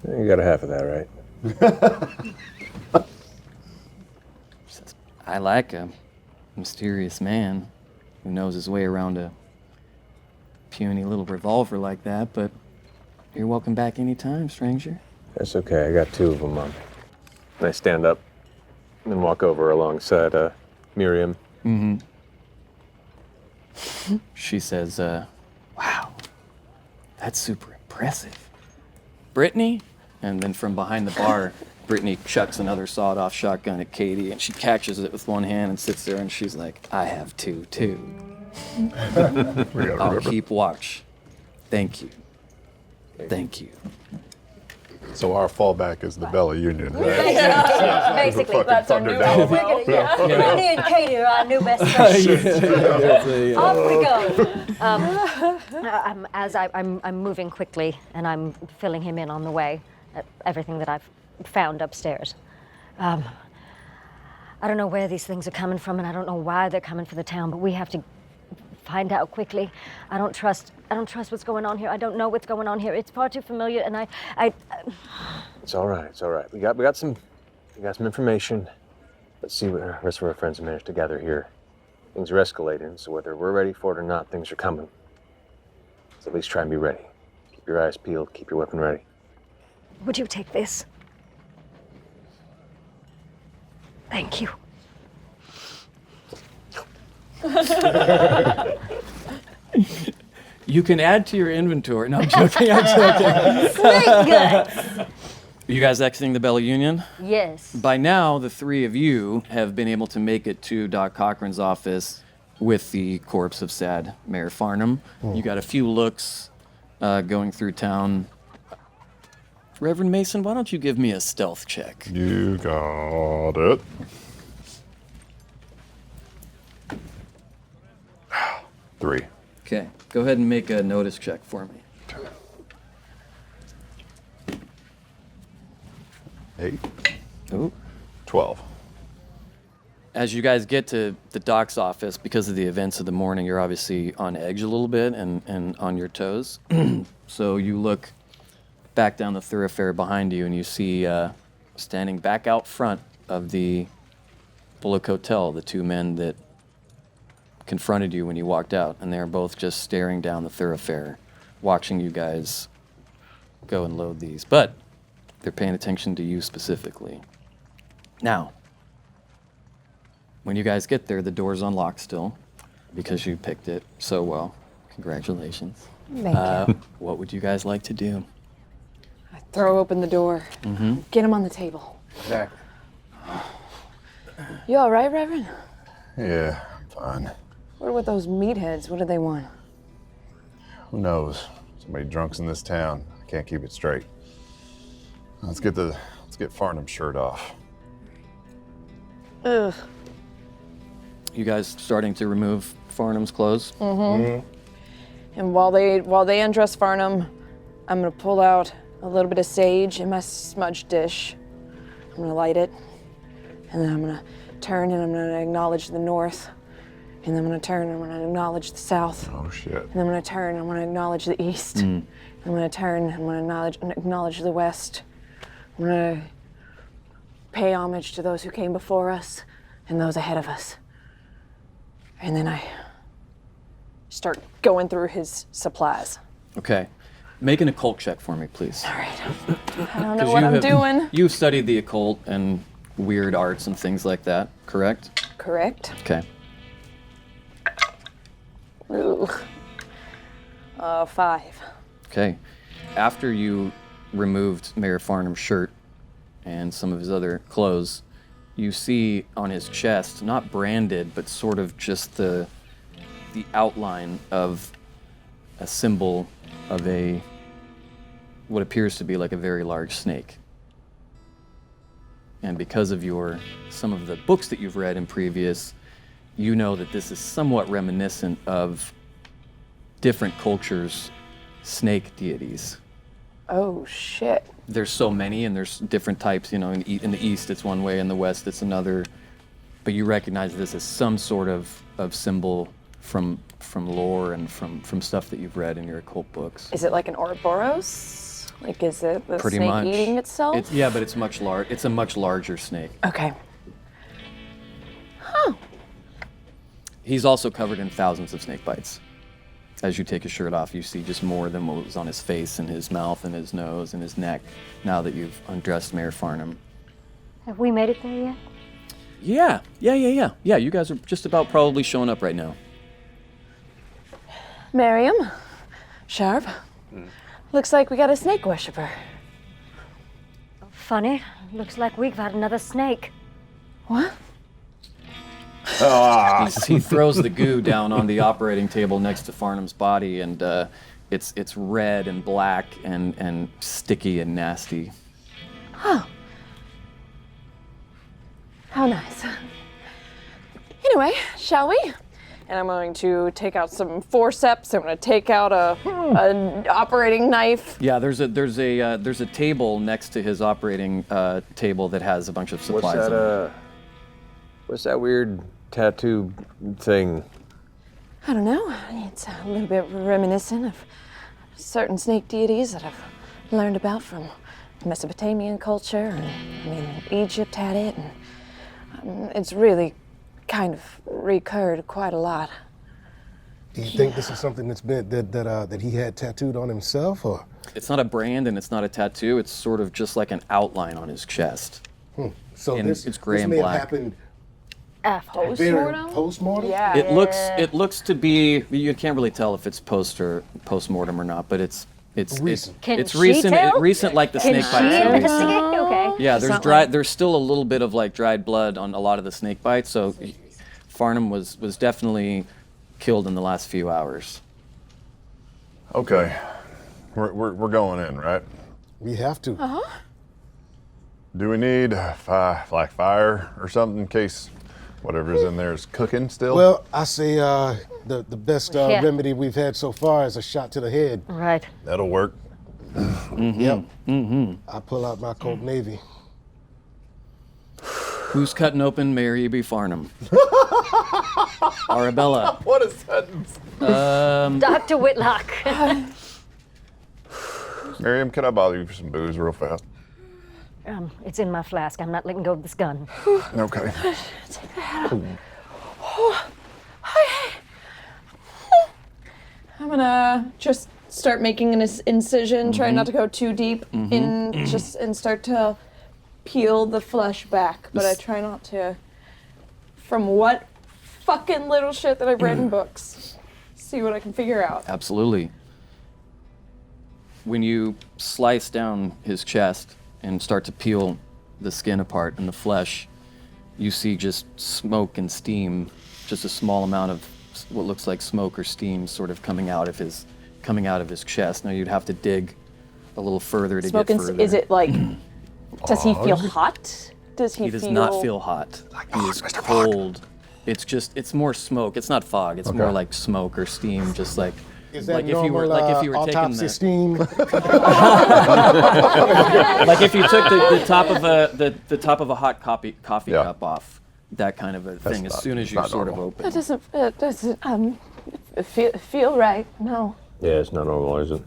You got a half of that, right? She says, "I like a mysterious man who knows his way around a puny little revolver like that, but you're welcome back anytime, stranger." That's okay. I got two of them on. And I stand up and then walk over alongside Miriam. She says, "Wow, that's super impressive. Brittany?" And then from behind the bar, Brittany chucks another sawed-off shotgun at Katie, and she catches it with one hand and sits there, and she's like, "I have two, too. I'll keep watch. Thank you. Thank you." So our fallback is the Bella Union. Basically, That's our new motto. Brittany and Katie are our new best friends. Off we go. As I'm moving quickly, and I'm filling him in on the way, everything that I've found upstairs. I don't know where these things are coming from, and I don't know why they're coming for the town, but we have to find out quickly. I don't trust what's going on here. I don't know what's going on here. It's far too familiar, and I It's all right. It's all right. We got some information. Let's see what the rest of our friends have managed to gather here. Things are escalating, so whether we're ready for it or not, things are coming. So at least try and be ready. Keep your eyes peeled. Keep your weapon ready. Would you take this? Thank you. You can add to your inventory. No, I'm joking, I'm joking. Snake guts! You guys exiting the Bella Union? Yes. By now, the three of you have been able to make it to Doc Cochran's office with the corpse of sad Mayor Farnham. You got a few looks going through town. Reverend Mason, why don't you give me a stealth check? You got it. Three. Okay, go ahead and make a notice check for me. 8, Ooh. 12. As you guys get to the doc's office, because of the events of the morning, you're obviously on edge a little bit and on your toes. So you look back down the thoroughfare behind you and you see standing back out front of the Bullock Hotel, the two men that confronted you when you walked out, and they're both just staring down the thoroughfare, watching you guys go and load these. But they're paying attention to you specifically. Now, when you guys get there, the door's unlocked still because you picked it so well. Congratulations. Thank you. What would you guys like to do? I throw open the door. Get him on the table. Exactly. You all right, Reverend? Yeah, I'm fine. What are with those meatheads? What do they want? Who knows? Somebody drunk's in this town. I can't keep it straight. Let's get Farnham's shirt off. Ugh. You guys starting to remove Farnham's clothes? And while they undress Farnham, I'm gonna pull out a little bit of sage in my smudge dish. I'm gonna light it, and then I'm gonna turn and I'm gonna acknowledge the north, and then I'm gonna turn and I'm gonna acknowledge the south, Oh shit. and then I'm gonna turn and I'm gonna acknowledge the east, and I'm gonna turn and I'm gonna acknowledge the west. I'm gonna pay homage to those who came before us and those ahead of us. And then I start going through his supplies. Okay. Make an occult check for me, please. All right. I don't know what I'm doing. You've studied the occult and weird arts and things like that, correct? Correct. Okay. Ooh. 5. Okay. After you removed Mayor Farnham's shirt and some of his other clothes, you see on his chest, not branded, but sort of just the outline of a symbol of what appears to be like a very large snake. And because of some of the books that you've read in previous, you know that this is somewhat reminiscent of different cultures' snake deities. Oh, shit. There's so many, and there's different types. In the East it's one way, in the West it's another. But you recognize this as some sort of symbol from lore and from stuff that you've read in your occult books. Is it like an Ouroboros? Like, is it the Pretty snake much. eating itself? Yeah, but it's much It's a much larger snake. Okay. He's also covered in thousands of snake bites. As you take his shirt off, you see just more than what was on his face and his mouth and his nose and his neck now that you've undressed Mayor Farnham. Have we made it there yet? Yeah, you guys are just about probably showing up right now. Miriam, Sharp, looks like we got a snake worshiper. Funny. Looks like we've had another snake. What? He throws the goo down on the operating table next to Farnham's body, and it's red and black and sticky and nasty. How nice. Anyway, shall we? And I'm going to take out some forceps. I'm going to take out an operating knife. Yeah, there's a table next to his operating table that has a bunch of supplies. on it. What's that weird tattoo thing? I don't know. It's a little bit reminiscent of certain snake deities that I've learned about from Mesopotamian culture. And Egypt had it. And it's really kind of recurred quite a lot. Do you think this is something that he had tattooed on himself, or? It's not a brand and it's not a tattoo. It's sort of just like an outline on his chest. So And this, it's gray this and may black. have happened Post-mortem? very post-mortem? Yeah. It looks to be. You can't really tell if it's post-mortem or not, but it's Recent. Can it's she recent. tell? Recent like the Can snake she bites. are recent. investigate? Okay. Yeah, It's there's not dry. like- There's still a little bit of like dried blood on a lot of the snake bites. So Farnham was definitely killed in the last few hours. Okay, we're going in, right? We have to. Do we need like fire or something in case whatever's in there is cooking still? Well, I say the best Yeah. remedy we've had so far is a shot to the head. Right. That'll work. Yep. I pull out my Colt Navy. Who's cutting open Mary B. Farnham? Arabella. What a sentence. Dr. Whitlock. Miriam, can I bother you for some booze real fast? It's in my flask. I'm not letting go of this gun. Okay. I'm gonna just start making an incision, try not to go too deep in, and start to peel the flesh back. But I try not to, from what fucking little shit that I've read in books, see what I can figure out. Absolutely. When you slice down his chest and start to peel the skin apart and the flesh, you see just smoke and steam, just a small amount of what looks like smoke or steam sort of coming out of his chest. Now you'd have to dig a little further to Smoke get and further. is it like? Does he feel hot? Does he? He does not feel hot. He is cold. It's more smoke. It's not fog. It's more like smoke or steam, just like Is that like normal, if you were taking autopsy the steam? like if you took the top of a hot coffee Yeah. cup off, that kind of a thing. As soon as you not sort of normal. open. That doesn't feel right. No. Yeah, it's not normal, is it?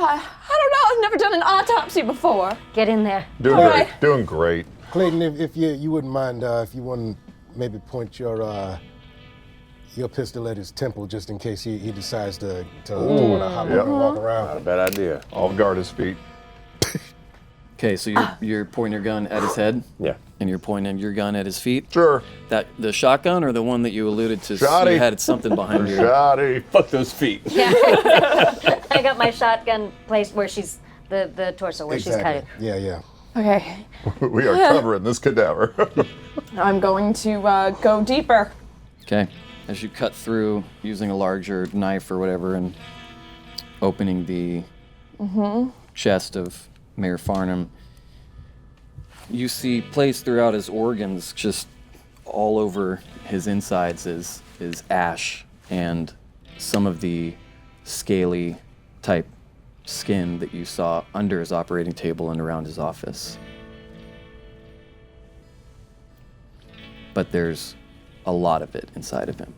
I don't know. I've never done an autopsy before. Get in there. Doing All great. right. Doing great. Clayton, if you wouldn't mind, if you want to maybe point your pistol at his temple just in case he decides to want to hop up and walk Not a around. bad idea. Off guard his feet. Okay, so you're pointing your gun at his head, Yeah. and you're pointing your gun at his feet. Sure. That the shotgun or the one that you alluded to? Shotty. You had something behind you. Shoddy. Fuck those feet. Yeah. I got my shotgun placed where she's the torso, where she's cut it. Yeah, yeah. Okay. We are covering this cadaver. I'm going to go deeper. Okay, as you cut through using a larger knife or whatever and opening the chest of Mayor Farnham, you see placed throughout his organs, just all over his insides, is ash and some of the scaly type skin that you saw under his operating table and around his office. But there's a lot of it inside of him.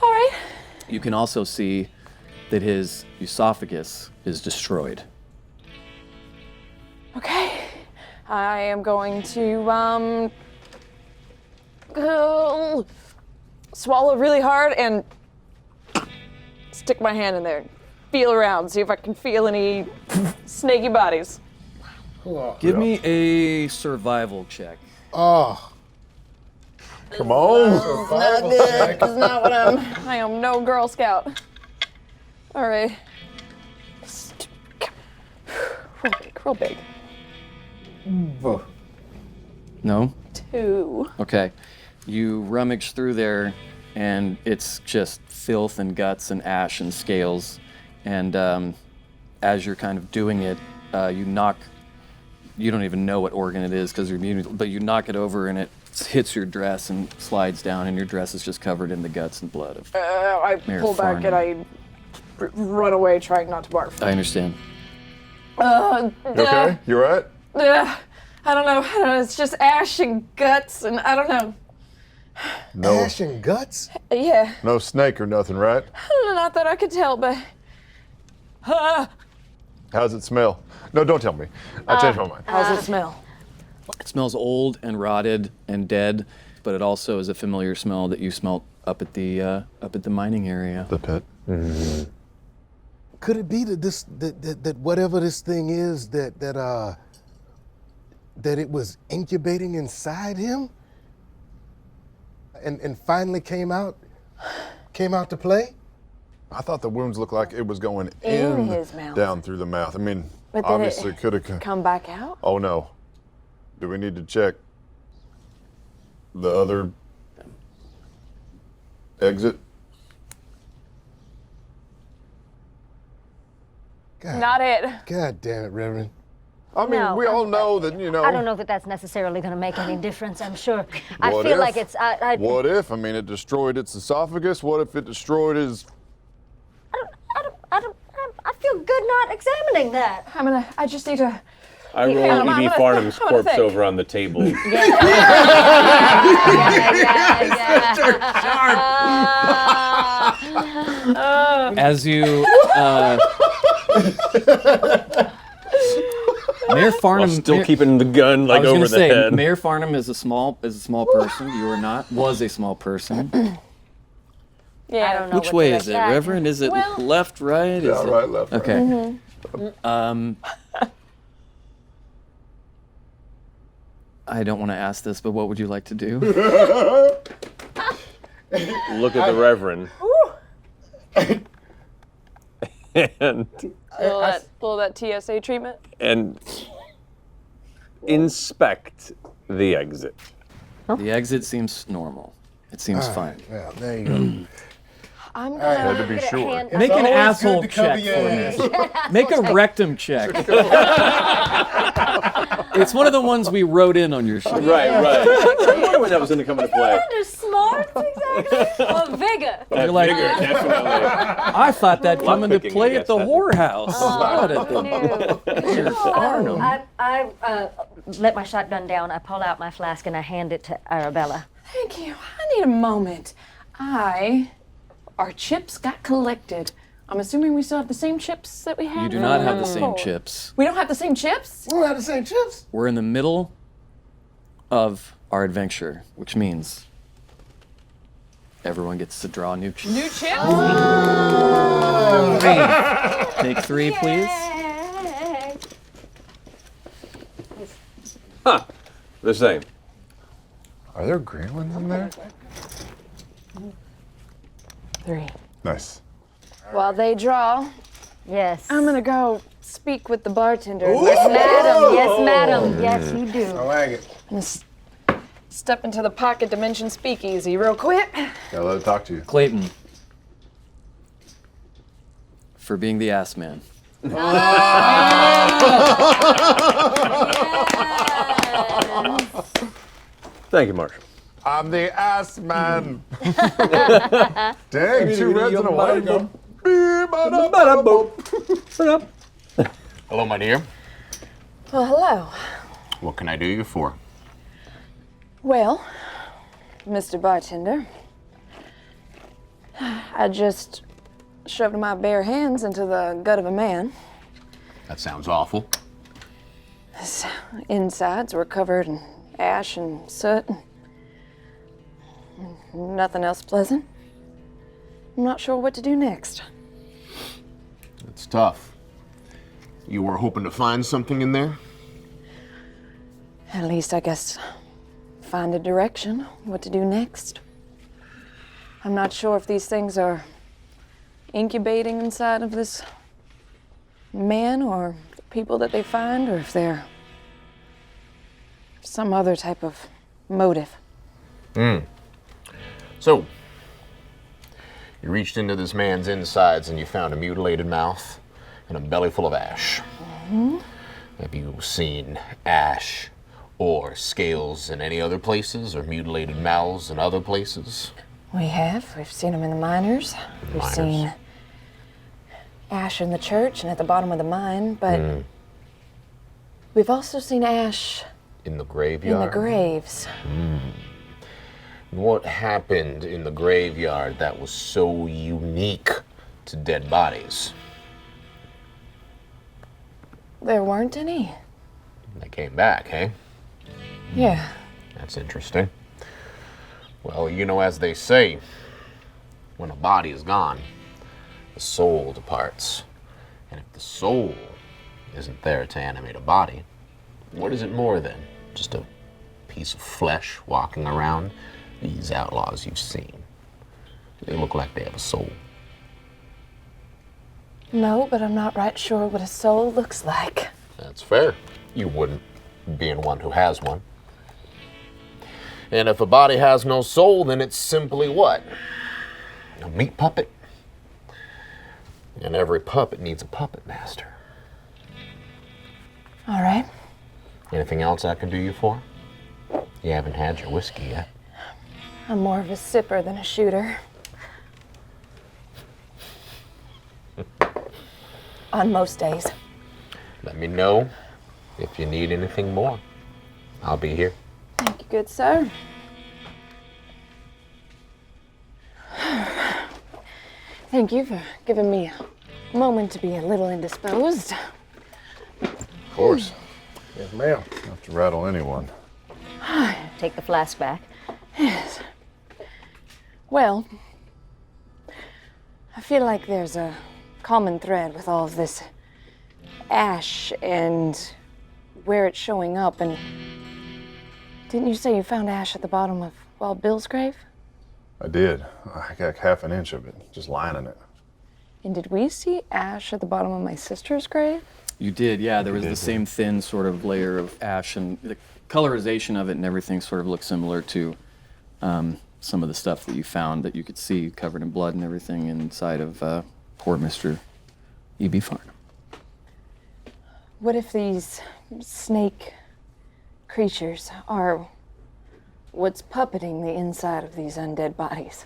All right. You can also see that his esophagus is destroyed. Okay. I am going to go swallow really hard and stick my hand in there. Feel around, see if I can feel any snaky bodies. Give me a survival check. Oh, Come on. It's not what I am no Girl Scout. All right. Real big, real big. No? 2. Okay. You rummage through there, and it's just filth and guts and ash and scales. And as you're kind of doing it, you don't even know what organ it is because you're immune, but you knock it over and it hits your dress and slides down, and your dress is just covered in the guts and blood of. I Mayor pull back and I run away, trying not to barf. I understand. You okay? You all right? I don't know. It's just ash and guts, and I don't know. No. ash and guts? Yeah, No snake or nothing, right? not that I could tell, but How's it smell? No, don't tell me. I changed my mind. how's it smell? It smells old and rotted and dead, but it also is a familiar smell that you smelt up at the mining area. The pit. Could it be that whatever this thing is that it was incubating inside him and finally came out to play? I thought the wounds looked like it was going In his mouth. down through the mouth. I mean, But then obviously it could have. come back out? Oh no. Do we need to check the other exit? God, Not it. God damn it, Reverend. I mean, No, we all know that, you know. I don't know that that's necessarily going to make any difference. I'm sure. I What feel if? like it's. What if? I mean, it destroyed its esophagus. What if it destroyed his? I feel good not examining that. I just need to. I roll I'm gonna E.B. Farnham's think. I'm gonna corpse think. over on the table. As you, Mayor Farnham, Still Mayor- keeping the gun I like was over gonna the say, head. Mayor Farnham is a small person. You are not. Was a small person. Yeah. I don't know. Which what way the is it, rest- Reverend? Is it Well- left, right? Yeah, Is it- right, left. Right. Okay. I don't want to ask this, but what would you like to do? Look at the Reverend. and Pull that TSA treatment. and inspect the exit. The exit seems normal. It seems fine. Yeah, there you go. I'm Had gonna. to be sure. Make an always asshole good to cover check your for me. Make a rectum check. It's one of the ones we wrote in on your sheet. Right. I wonder when that was going to come into play. Under smarts, exactly. Or vigor. You're like, Definitely. I thought that'd come into picking, play I at the guess. whorehouse. Not at the No. Farnham. I let my shotgun down. I pull out my flask and I hand it to Arabella. Thank you. I need a moment. Our chips got collected. I'm assuming we still have the same chips that we had. You do not have the same before. chips. We don't have the same chips? We don't have the same chips. We're in the middle of our adventure, which means everyone gets to draw new chips. New chips? Take 3, please. The same. Are there green ones in there? 3. Nice. While they draw, Yes. I'm gonna go speak with the bartender. Yes, madam. Yes, madam. Yes, you do. I like it. I'm gonna step into the pocket dimension speakeasy real quick. Gotta let it talk to you. Clayton. For being the ass man. Thank you, Marshall. I'm the ass man. Dang, 2 reds and a white. Hello, my dear. Well, hello. What can I do you for? Well, Mr. Bartender, I just shoved my bare hands into the gut of a man. That sounds awful. His insides were covered in ash and soot. Nothing else pleasant. I'm not sure what to do next. It's tough. You were hoping to find something in there? At least, I guess, find a direction, what to do next. I'm not sure if these things are incubating inside of this man or the people that they find, or if they're some other type of motive. So, you reached into this man's insides and you found a mutilated mouth and a belly full of ash. Have you seen ash or scales in any other places, or mutilated mouths in other places? We have. We've seen them in the miners. We've Miners. seen ash in the church and at the bottom of the mine, but we've also seen ash In the in graveyard? the graves. What happened in the graveyard that was so unique to dead bodies? There weren't any. They came back, hey? Yeah. That's interesting. Well, you know, as they say, when a body is gone, the soul departs. And if the soul isn't there to animate a body, what is it more than? Just a piece of flesh walking around? These outlaws you've seen, do they look like they have a soul? No, but I'm not right sure what a soul looks like. That's fair. You wouldn't, being one who has one. And if a body has no soul, then it's simply what? A meat puppet. And every puppet needs a puppet master. All right. Anything else I can do you for? You haven't had your whiskey yet. I'm more of a sipper than a shooter. On most days. Let me know if you need anything more. I'll be here. Thank you, good sir. Thank you for giving me a moment to be a little indisposed. Of course. Yes, ma'am. Don't have to rattle anyone. Take the flask back. Yes. Well, I feel like there's a common thread with all of this ash and where it's showing up. And didn't you say you found ash at the bottom of Wild Bill's grave? I did. I got half an inch of it, just lining it. And did we see ash at the bottom of my sister's grave? You did, yeah. There was did, the same thin sort of layer of ash, and the colorization of it and everything sort of looked similar to some of the stuff that you found that you could see covered in blood and everything inside of poor Mr. E.B. Farnham. What if these snake creatures are what's puppeting the inside of these undead bodies?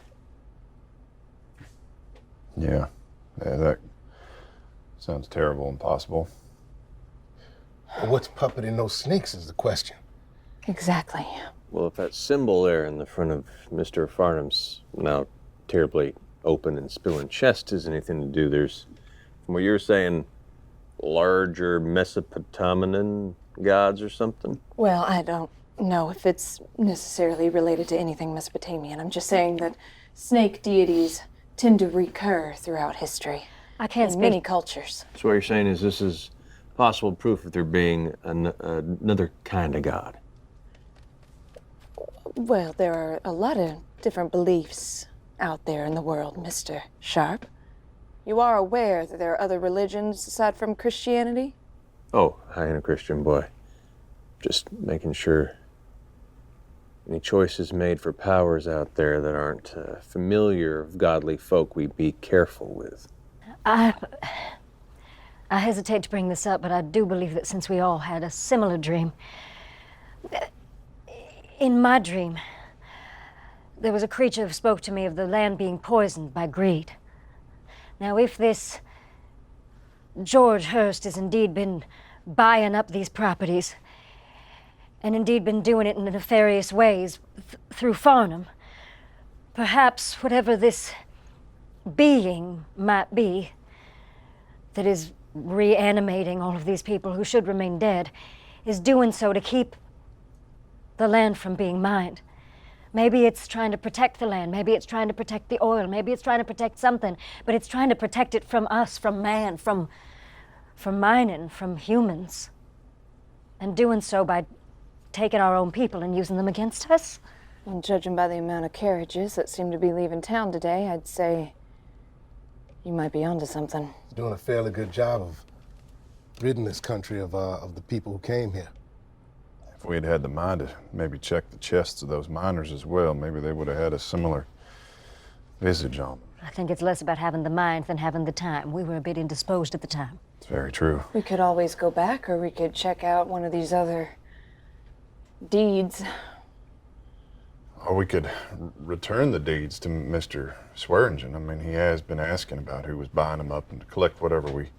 Yeah, that sounds terrible and possible. But what's puppeting those snakes is the question. Exactly. Well, if that symbol there in the front of Mr. Farnham's now terribly open and spilling chest has anything to do, there's, from what you're saying, larger Mesopotamian gods or something? Well, I don't know if it's necessarily related to anything Mesopotamian. I'm just saying that snake deities tend to recur throughout history I can't in speak. many cultures. So what you're saying is this is possible proof of there being another kind of god. Well, there are a lot of different beliefs out there in the world, Mr. Sharp. You are aware that there are other religions aside from Christianity? Oh, I ain't a Christian boy. Just making sure any choices made for powers out there that aren't familiar of godly folk we be careful with. I hesitate to bring this up, but I do believe that since we all had a similar dream, in my dream, there was a creature who spoke to me of the land being poisoned by greed. Now, if this George Hurst has indeed been buying up these properties, and indeed been doing it in nefarious ways through Farnham, perhaps whatever this being might be that is reanimating all of these people who should remain dead is doing so to keep the land from being mined. Maybe it's trying to protect the land, maybe it's trying to protect the oil, maybe it's trying to protect something, but it's trying to protect it from us, from man, from mining, from humans. And doing so by taking our own people and using them against us. Well, judging by the amount of carriages that seem to be leaving town today, I'd say you might be onto something. Doing a fairly good job of ridding this country of the people who came here. If we had had the mind to maybe check the chests of those miners as well, maybe they would have had a similar visage on them. I think it's less about having the mind than having the time. We were a bit indisposed at the time. It's very true. We could always go back, or we could check out one of these other deeds. Or we could return the deeds to Mr. Swearingen. I mean, he has been asking about who was buying them up and to collect whatever we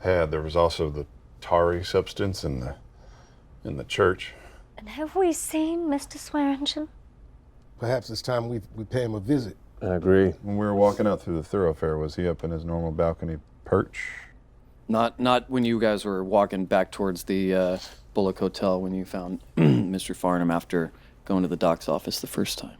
had. There was also the tarry substance in the church. And have we seen Mr. Swearingen? Perhaps it's time we pay him a visit. I agree. When we were walking out through the thoroughfare, was he up in his normal balcony perch? Not when you guys were walking back towards the Bullock Hotel when you found Mr. Farnham after going to the doc's office the first time.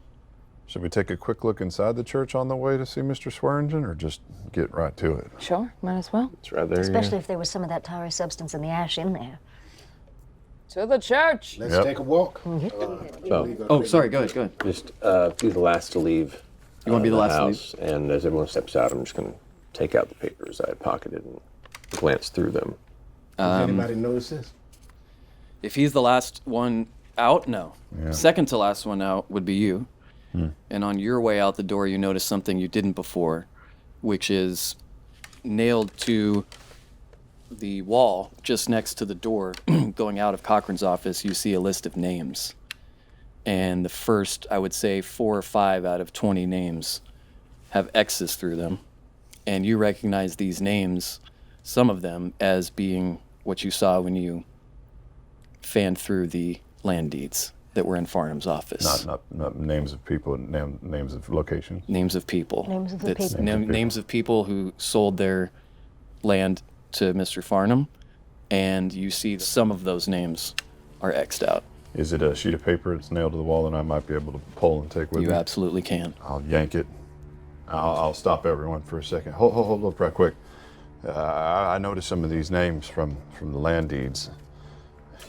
Should we take a quick look inside the church on the way to see Mr. Swearingen, or just get right to it? Sure, might as well. It's right there. Especially if there was some of that tarry substance in the ash in there. To the church! Let's Yep. take a walk. Oh, sorry, go ahead. Just be the last to leave. You want to be the last to leave? house, and as everyone steps out, I'm just going to take out the papers I had pocketed and glance through them. Does anybody notice this? If he's the last one out, no. Yeah. Second to last one out would be you. And on your way out the door, you notice something you didn't before, which is nailed to the wall just next to the door going out of Cochran's office, you see a list of names. And the first, I would say, 4 or 5 out of 20 names have X's through them. And you recognize these names, some of them, as being what you saw when you fanned through the land deeds that were in Farnham's office. Not names of people, names of locations. Names of people. Names of the That's people. Names of people who sold their land to Mr. Farnham, and you see some of those names are X'd out. Is it a sheet of paper that's nailed to the wall that I might be able to pull and take with You me? absolutely can. I'll yank it. I'll stop everyone for a second. Hold up right quick. I noticed some of these names from the land deeds.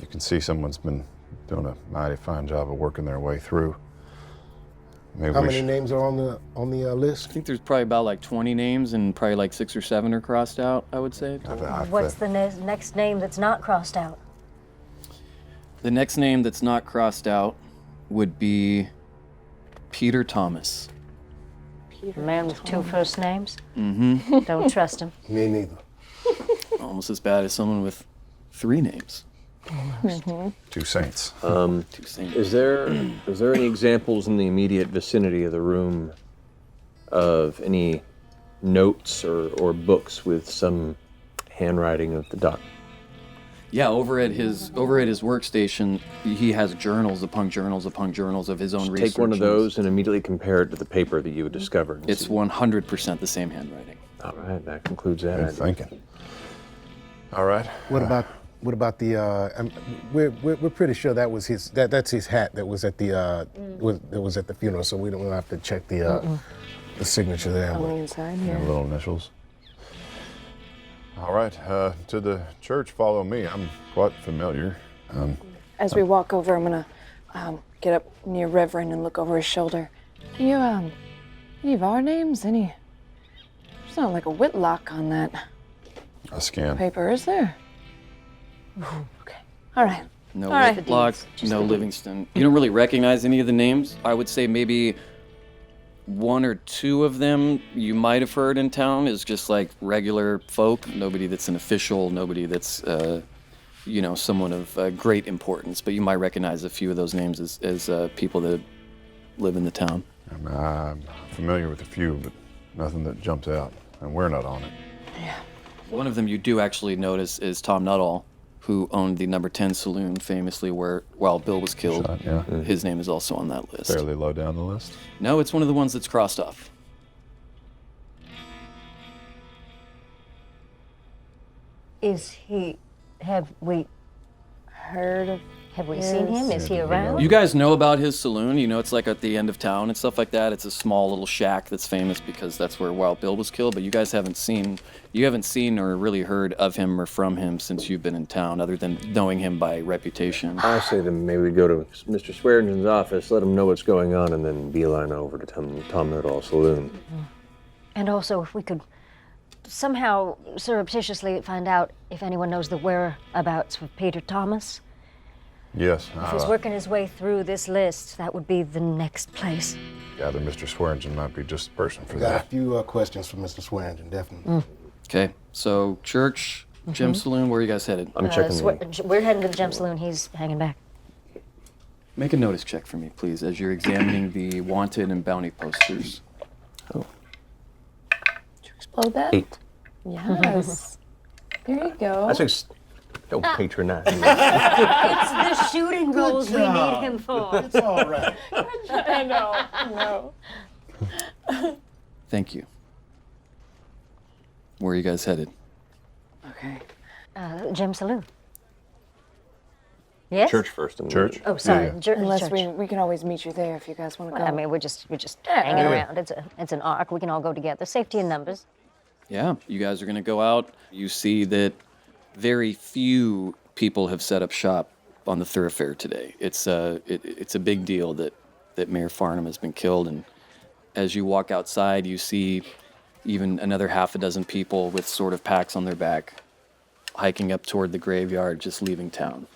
You can see someone's been doing a mighty fine job of working their way through. Maybe How we many should- names are on the list? I think there's probably about like 20 names, and probably like 6 or 7 are crossed out, I would say. What's the next name that's not crossed out? The next name that's not crossed out would be Peter Thomas. A man with 2 first names? Mm-hmm. Don't trust him. Me neither. Almost as bad as someone with 3 names. Two saints. 2 saints. Is there any examples in the immediate vicinity of the room of any notes or books with some handwriting of the doc? Yeah, over at his workstation, he has journals upon journals upon journals of his own research. Take one of those and immediately compare it to the paper that you had discovered. and It's see. 100% the same handwriting. All right, that concludes that. Good item. thinking. All right. What about the? We're pretty sure that was his. That's his hat that was at the that was at the funeral. So we don't have to check the signature there. On the inside Yeah, here. little initials. All right, to the church, follow me. I'm quite familiar. As we walk over, I'm gonna get up near Reverend and look over his shoulder. Can you, any of our names? There's not like a Whitlock on that A scan. paper, is there? Okay. All right. No All right. Whitlock, Just no the deeds. Livingston. You don't really recognize any of the names. I would say maybe 1 or 2 of them you might have heard in town is just like regular folk. Nobody that's an official, nobody that's, someone of great importance. But you might recognize a few of those names as people that live in the town. I'm familiar with a few, but nothing that jumps out, and we're not on it. One of them you do actually notice is Tom Nuttall, who owned the Number 10 Saloon, famously while Bill was killed. Shot, yeah. His name is also on that list. Fairly low down the list. No, it's one of the ones that's crossed off. Have we Heard of? seen him? Is he around? You guys know about his saloon. You know it's like at the end of town and stuff like that. It's a small little shack that's famous because that's where Wild Bill was killed. But you guys haven't seen or really heard of him or from him since you've been in town, other than knowing him by reputation. I say then maybe we go to Mr. Swearingen's office, let him know what's going on, and then beeline over to Tom Nuttall Saloon. And also, if we could somehow surreptitiously find out if anyone knows the whereabouts of Peter Thomas. Yes. If he's working his way through this list, that would be the next place. Gather Mr. Swearingen might be just the person for We got a that. few questions for Mr. Swearingen, definitely. Okay, so church, gym saloon, where are you guys headed? I'm checking the... We're heading to the gem saloon. He's hanging back. Make a notice check for me, please, as you're examining the wanted and bounty posters. Explode that? 8. Yes. There you go. I say don't patronize me. It's the shooting roles we need him for. It's all right. I know. No. Thank you. Where are you guys headed? Okay. Gem saloon. Yes? Church first. And Church? Oh, sorry. Yeah. Unless church. we can always meet you there if you guys want to go. I mean, we're just hanging around. It's an arc. We can all go together. Safety in numbers. Yeah, you guys are going to go out. You see that very few people have set up shop on the thoroughfare today. It's a big deal that Mayor Farnham has been killed, and as you walk outside, you see even another half a dozen people with sort of packs on their back hiking up toward the graveyard, just leaving town.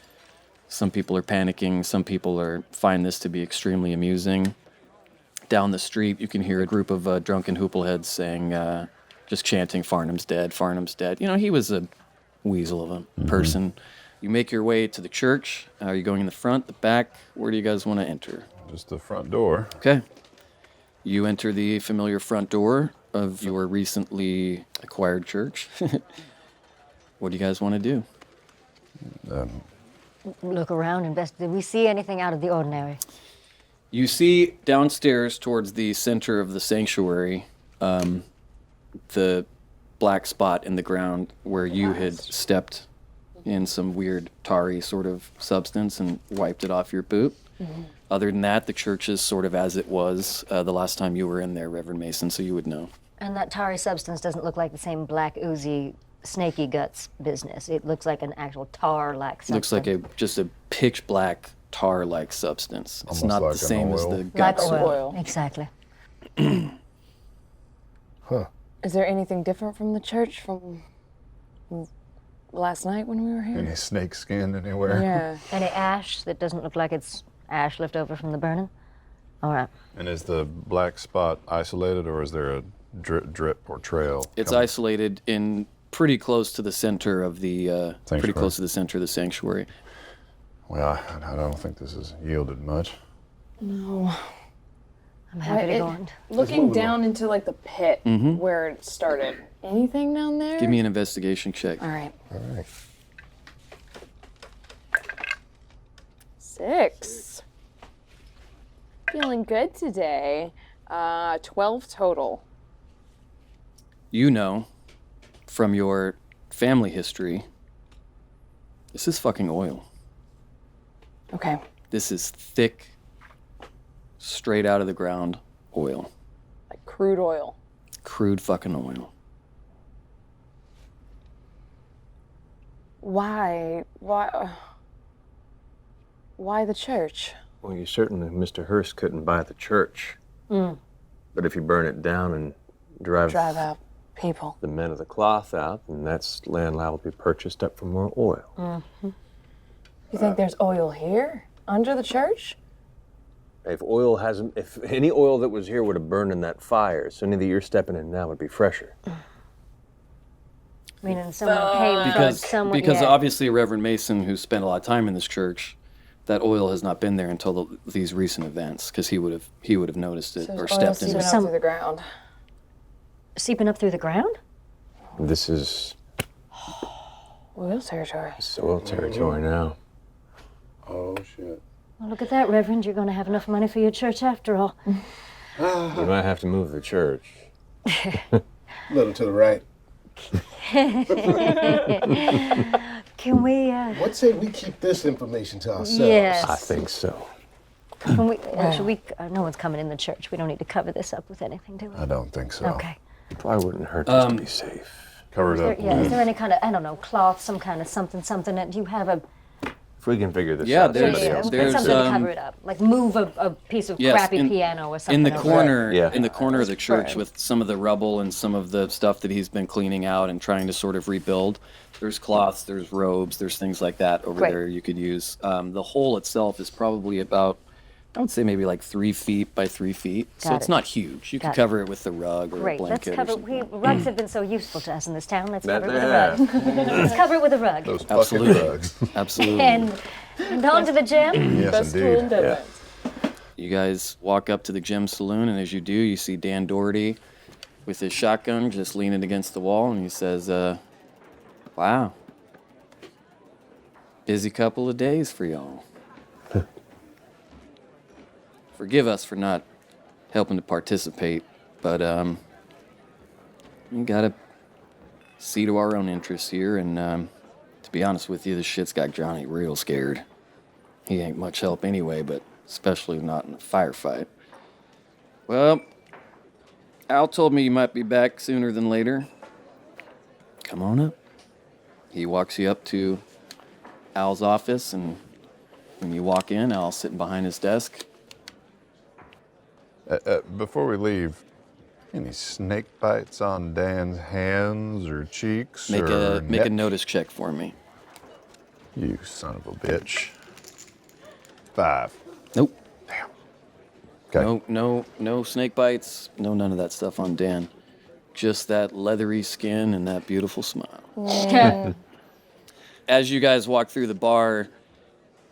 Some people are panicking. Some people find this to be extremely amusing. Down the street, you can hear a group of drunken hoopleheads saying, just chanting, "Farnham's dead, Farnham's dead." You know, he was weasel of a person. You make your way to the church. Are you going in the front, the back? Where do you guys want to enter? Just the front door. Okay. You enter the familiar front door of your recently acquired church. What do you guys want to do? Look around and did we see anything out of the ordinary? You see downstairs towards the center of the sanctuary, the black spot in the ground where you had stepped in some weird tarry sort of substance and wiped it off your boot. Other than that, the church is sort of as it was the last time you were in there, Reverend Mason, so you would know. And that tarry substance doesn't look like the same black, oozy, snaky guts business. It looks like an actual tar-like substance. Looks like just a pitch black tar-like substance. It's Almost not like the an same as oil. the like guts. oil. Exactly. Is there anything different from the church from last night when we were here? Any snake skin anywhere? Yeah. Any ash that doesn't look like it's ash left over from the burning? All right. And is the black spot isolated, or is there a drip or trail? It's coming? isolated in pretty close to the center of the sanctuary. Well, I don't think this has yielded much. No. I'm happy to go on. Looking down into like the pit where it started. Anything down there? Give me an investigation check. All right. All right. 6. Feeling good today. 12 total. You know from your family history, this is fucking oil. Okay. This is thick, straight out of the ground oil. Like crude oil. Crude fucking oil. Why? Why the church? Well, you certainly, Mr. Hurst, couldn't buy the church. But if you burn it down and drive Drive out people. the men of the cloth out, then that's land liable to be purchased up for more oil. You think there's oil here? Under the church? If any oil that was here would have burned in that fire, so any that you're stepping in now would be fresher. Meaning someone came from someone. Because yeah. obviously Reverend Mason, who spent a lot of time in this church, that oil has not been there until these recent events, because he would have noticed it So or there's oil stepped in seeping it. out through the ground. Seeping up through the ground? This is Oil territory. soil territory now. Oh, shit. Well, look at that, Reverend. You're going to have enough money for your church after all. You might have to move the church. A little to the right. Can we, What say we keep this information to ourselves? yes. I think so. Can we, no one's coming in the church. We don't need to cover this up with anything, do we? I don't think so. Okay. Probably wouldn't hurt just to be safe. Cover it Is there, up. yeah, is there any kind of, I don't know, cloth, some kind of something, do you have a, If we can figure this Yeah, out, there's- somebody else there's, something to um, cover it up? Like move a piece of Yes, crappy piano or something in the over corner, Yeah. in the corner of the church, Right. with some of the rubble and some of the stuff that he's been cleaning out and trying to sort of rebuild. There's cloths, there's robes, there's things like that over Great. there you could use. The hole itself is probably about, I would say maybe like 3 feet by 3 feet. So Got it's it. not huge. You Got could it. cover it with the rug or a Great, let's blanket or cover, something. rugs have been so useful to us in this town. Let's That cover it with they a rug. Let's cover it with a rug. Those fucking Absolutely. drugs. Absolutely. And on to the gym. Yes, Best tool in indeed. Dublin. You guys walk up to the gym saloon, and as you do, you see Dan Doherty with his shotgun just leaning against the wall, and he says, wow. Busy couple of days for y'all. Forgive us for not helping to participate, but we gotta see to our own interests here, and to be honest with you, this shit's got Johnny real scared. He ain't much help anyway, but especially not in a firefight. Well, Al told me you might be back sooner than later. Come on up. He walks you up to Al's office, and when you walk in, Al's sitting behind his desk. Before we leave, any snake bites on Dan's hands or cheeks Make or a neck? notice check for me. You son of a bitch. 5. Nope. Okay. No snake bites. No, none of that stuff on Dan. Just that leathery skin and that beautiful smile. as you guys walk through the bar,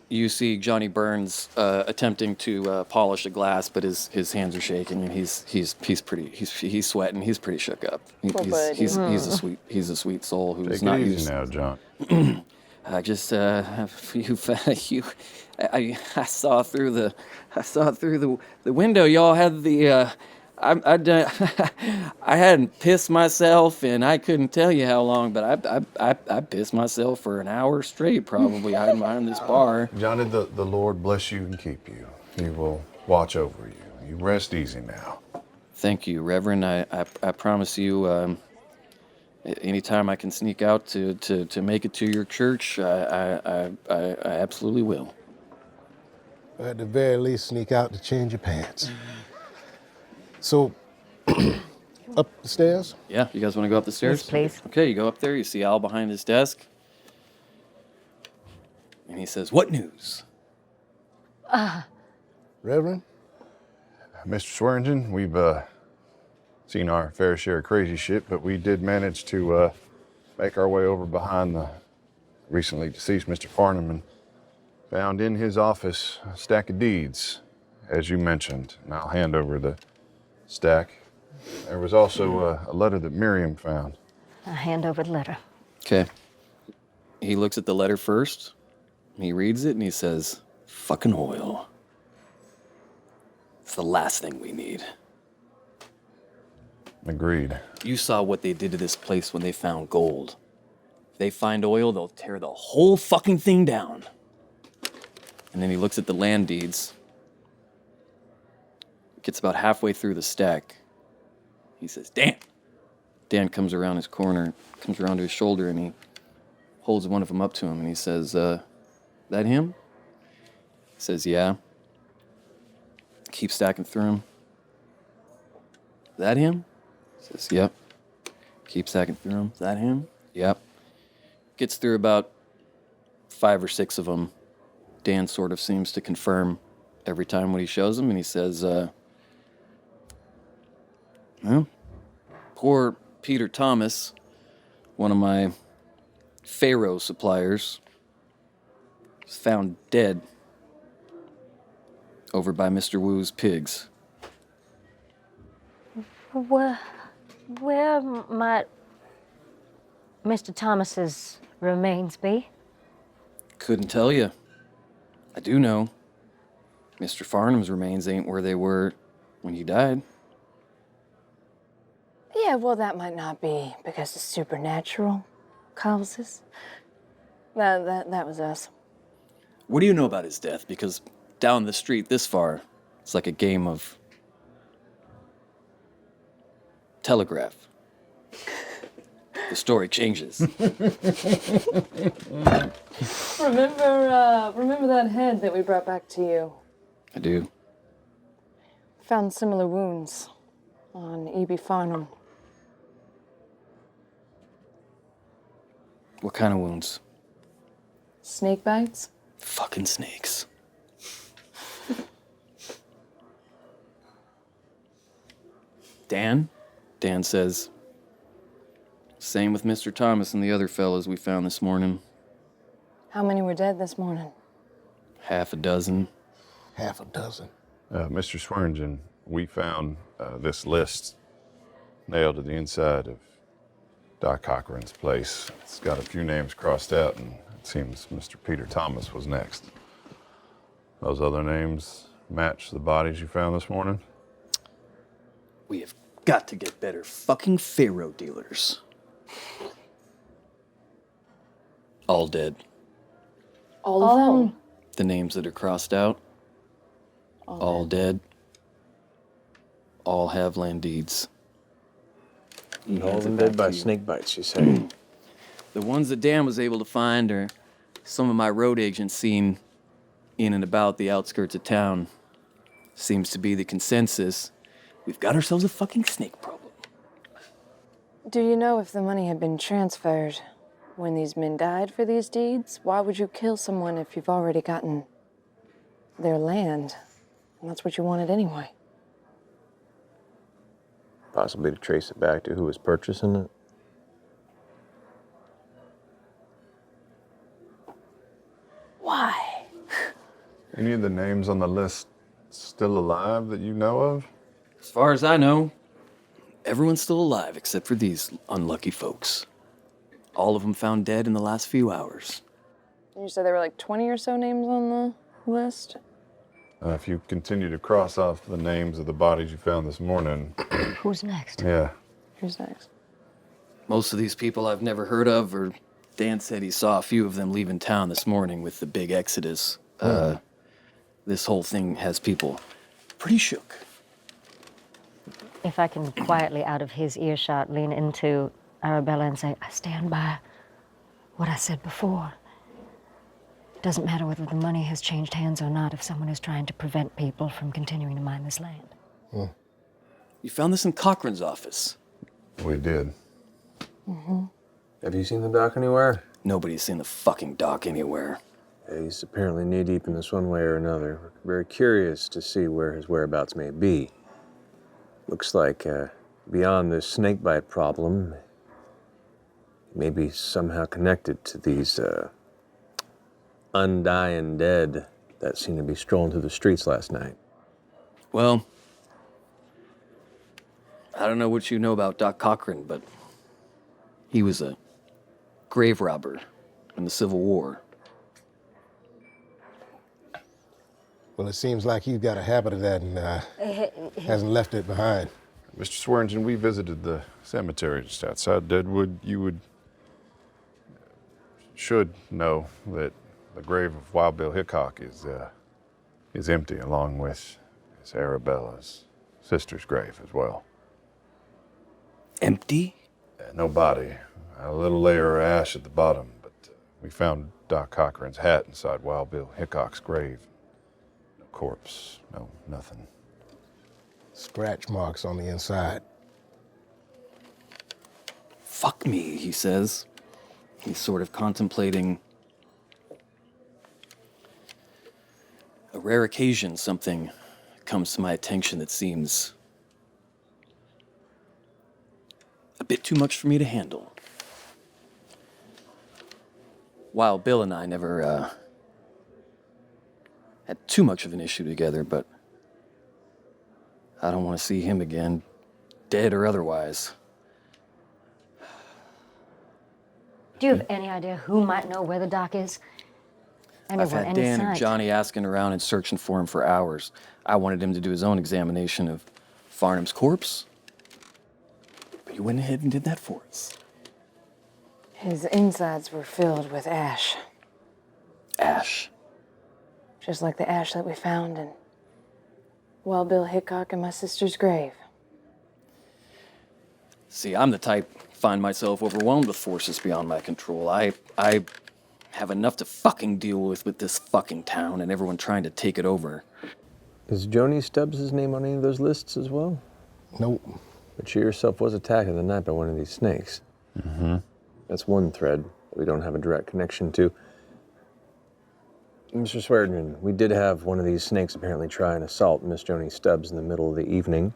you see Johnny Burns attempting to polish a glass, but his hands are shaking and he's sweating. He's pretty shook up. Poor buddy. He's a sweet soul who's Take not it used. easy now, John. I just I saw through the window. Y'all had the I hadn't pissed myself, and I couldn't tell you how long, but I pissed myself for an hour straight, probably hiding behind this bar. Johnny, the Lord bless you and keep you. He will watch over you. You rest easy now. Thank you, Reverend. I promise you. Anytime I can sneak out to make it to your church, I absolutely will. Or at the very least, sneak out to change your pants. So, up the stairs? Yeah, you guys want to go up the stairs? Yes, please. Okay, you go up there, you see Al behind his desk. And he says, "What news?" Reverend? Mr. Swearingen, we've seen our fair share of crazy shit, but we did manage to make our way over behind the recently deceased Mr. Farnham and found in his office a stack of deeds, as you mentioned. And I'll hand over the stack. There was also a letter that Miriam found. I hand over the letter. Okay. He looks at the letter first, he reads it, and he says, "Fucking oil. It's the last thing we need." Agreed. You saw what they did to this place when they found gold. If they find oil, they'll tear the whole fucking thing down. And then he looks at the land deeds. Gets about halfway through the stack. He says, "Dan." Dan comes around his corner, comes around to his shoulder, and he holds one of them up to him, and he says, "That him?" He says, "Yeah." Keep stacking through him. "That him?" He says, "Yep." Keep stacking through him. "That him?" "Yep." Gets through about 5 or 6 of them. Dan sort of seems to confirm every time when he shows them, and he says, "Well, poor Peter Thomas, one of my Pharaoh suppliers, was found dead over by Mr. Wu's pigs." Where might Mr. Thomas's remains be? Couldn't tell you. I do know Mr. Farnham's remains ain't where they were when he died. Yeah, well, that might not be because of supernatural causes. That was us. What do you know about his death? Because down the street this far, it's like a game of telegraph. The story changes. Remember that head that we brought back to you? I do. Found similar wounds on E.B. Farnham. What kind of wounds? Snake bites? Fucking snakes. Dan? Dan says, "Same with Mr. Thomas and the other fellas we found this morning. How many were dead this morning? Half a dozen." Half a dozen. Mr. Swearingen, we found this list nailed to the inside of Doc Cochran's place. It's got a few names crossed out, and it seems Mr. Peter Thomas was next. Those other names match the bodies you found this morning? We have got to get better fucking Pharaoh dealers. All dead. All of them? The names that are crossed out, all dead. All have land deeds. He All hands of them it back dead by to you. snake bites, you say? The ones that Dan was able to find are some of my road agents seen in and about the outskirts of town. Seems to be the consensus. We've got ourselves a fucking snake problem. Do you know if the money had been transferred when these men died for these deeds? Why would you kill someone if you've already gotten their land? And that's what you wanted anyway. Possibly to trace it back to who was purchasing it. Any of the names on the list still alive that you know of? As far as I know, everyone's still alive except for these unlucky folks. All of them found dead in the last few hours. You said there were like 20 or so names on the list? If you continue to cross off the names of the bodies you found this morning, Who's next? yeah. Who's next? Most of these people I've never heard of, or Dan said he saw a few of them leaving town this morning with the big exodus. This whole thing has people pretty shook. If I can quietly, out of his earshot, lean into Arabella and say, I stand by what I said before. It doesn't matter whether the money has changed hands or not if someone is trying to prevent people from continuing to mine this land. You found this in Cochran's office. We did. Have you seen the doc anywhere? Nobody's seen the fucking doc anywhere. Yeah, he's apparently knee-deep in this one way or another. We're very curious to see where his whereabouts may be. Looks like beyond the snakebite problem, he may be somehow connected to these undying dead that seemed to be strolling through the streets last night. Well, I don't know what you know about Doc Cochran, but he was a grave robber in the Civil War. Well, it seems like he's got a habit of that and hasn't left it behind. Mr. Swearingen, we visited the cemetery just outside Deadwood. You should know that the grave of Wild Bill Hickok is empty, along with Miss Arabella's sister's grave as well. Empty? No body. A little layer of ash at the bottom, but we found Doc Cochran's hat inside Wild Bill Hickok's grave. No corpse, no nothing. Scratch marks on the inside. Fuck me, he says. He's sort of contemplating a rare occasion. Something comes to my attention that seems a bit too much for me to handle. Wild Bill and I never had too much of an issue together, but I don't want to see him again, dead or otherwise. Do you have any idea who might know where the doc is? Anyone, I've had any Dan and sight? Johnny asking around and searching for him for hours. I wanted him to do his own examination of Farnham's corpse, but he went ahead and did that for us. His insides were filled with ash, Ash. just like the ash that we found in Wild Bill Hickok and my sister's grave. See, I'm the type find myself overwhelmed with forces beyond my control. I have enough to fucking deal with this fucking town and everyone trying to take it over. Is Joni Stubbs' name on any of those lists as well? Nope. But she herself was attacked in the night by one of these snakes. Mm-hmm. That's one thread that we don't have a direct connection to. Mr. Swearingen, we did have one of these snakes apparently try and assault Miss Joni Stubbs in the middle of the evening.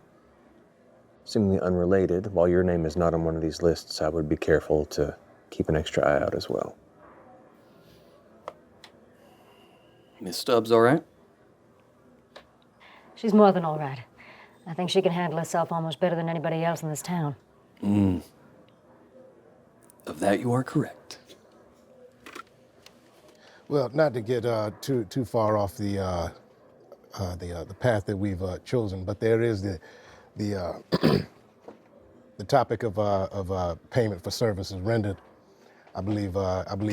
Seemingly unrelated. While your name is not on one of these lists, I would be careful to keep an extra eye out as well. Miss Stubbs, all right? She's more than all right. I think she can handle herself almost better than anybody else in this town. Of that you are correct. Well, not to get too far off the path that we've chosen, but there is the the topic of payment for services rendered. I believe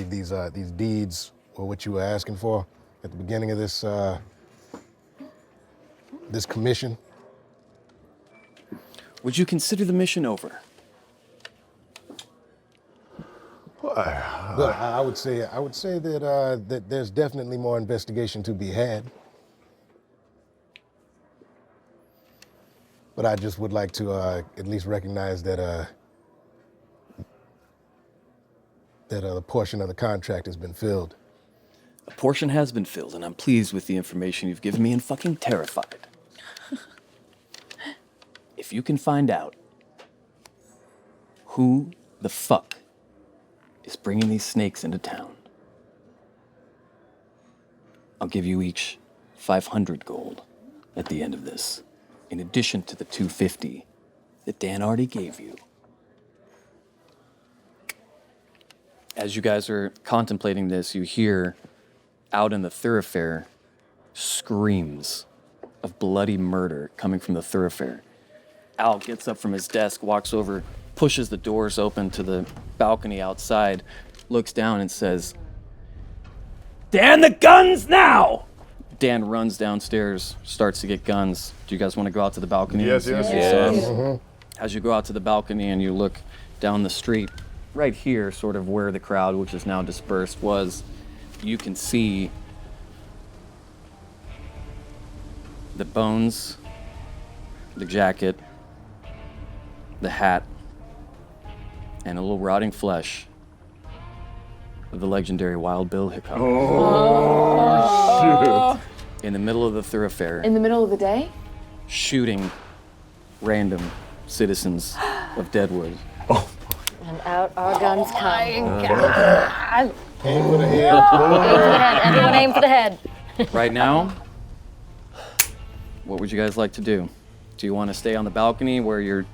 these deeds were what you were asking for at the beginning of this this commission. Would you consider the mission over? Well, I would say that that there's definitely more investigation to be had. But I just would like to at least recognize that a portion of the contract has been filled. A portion has been filled, and I'm pleased with the information you've given me and fucking terrified. If you can find out who the fuck is bringing these snakes into town, I'll give you each 500 gold at the end of this, in addition to the 250 that Dan already gave you. As you guys are contemplating this, you hear out in the thoroughfare screams of bloody murder coming from the thoroughfare. Al gets up from his desk, walks over, pushes the doors open to the balcony outside, looks down and says, "Dan, the guns now!" Dan runs downstairs, starts to get guns. Do you guys want to go out to the balcony? Yes, and yes, see yes. what's up? As you go out to the balcony and you look down the street, right here, sort of where the crowd, which is now dispersed, was, you can see the bones, the jacket, the hat, and a little rotting flesh of the legendary Wild Bill Hickok. In the middle of the thoroughfare, In the middle of the day? shooting random citizens of Deadwood. And out our guns come. Aim for the head. Aim for the head. Everyone aim for the head. Right now, what would you guys like to do? Do you want to stay on the balcony where you're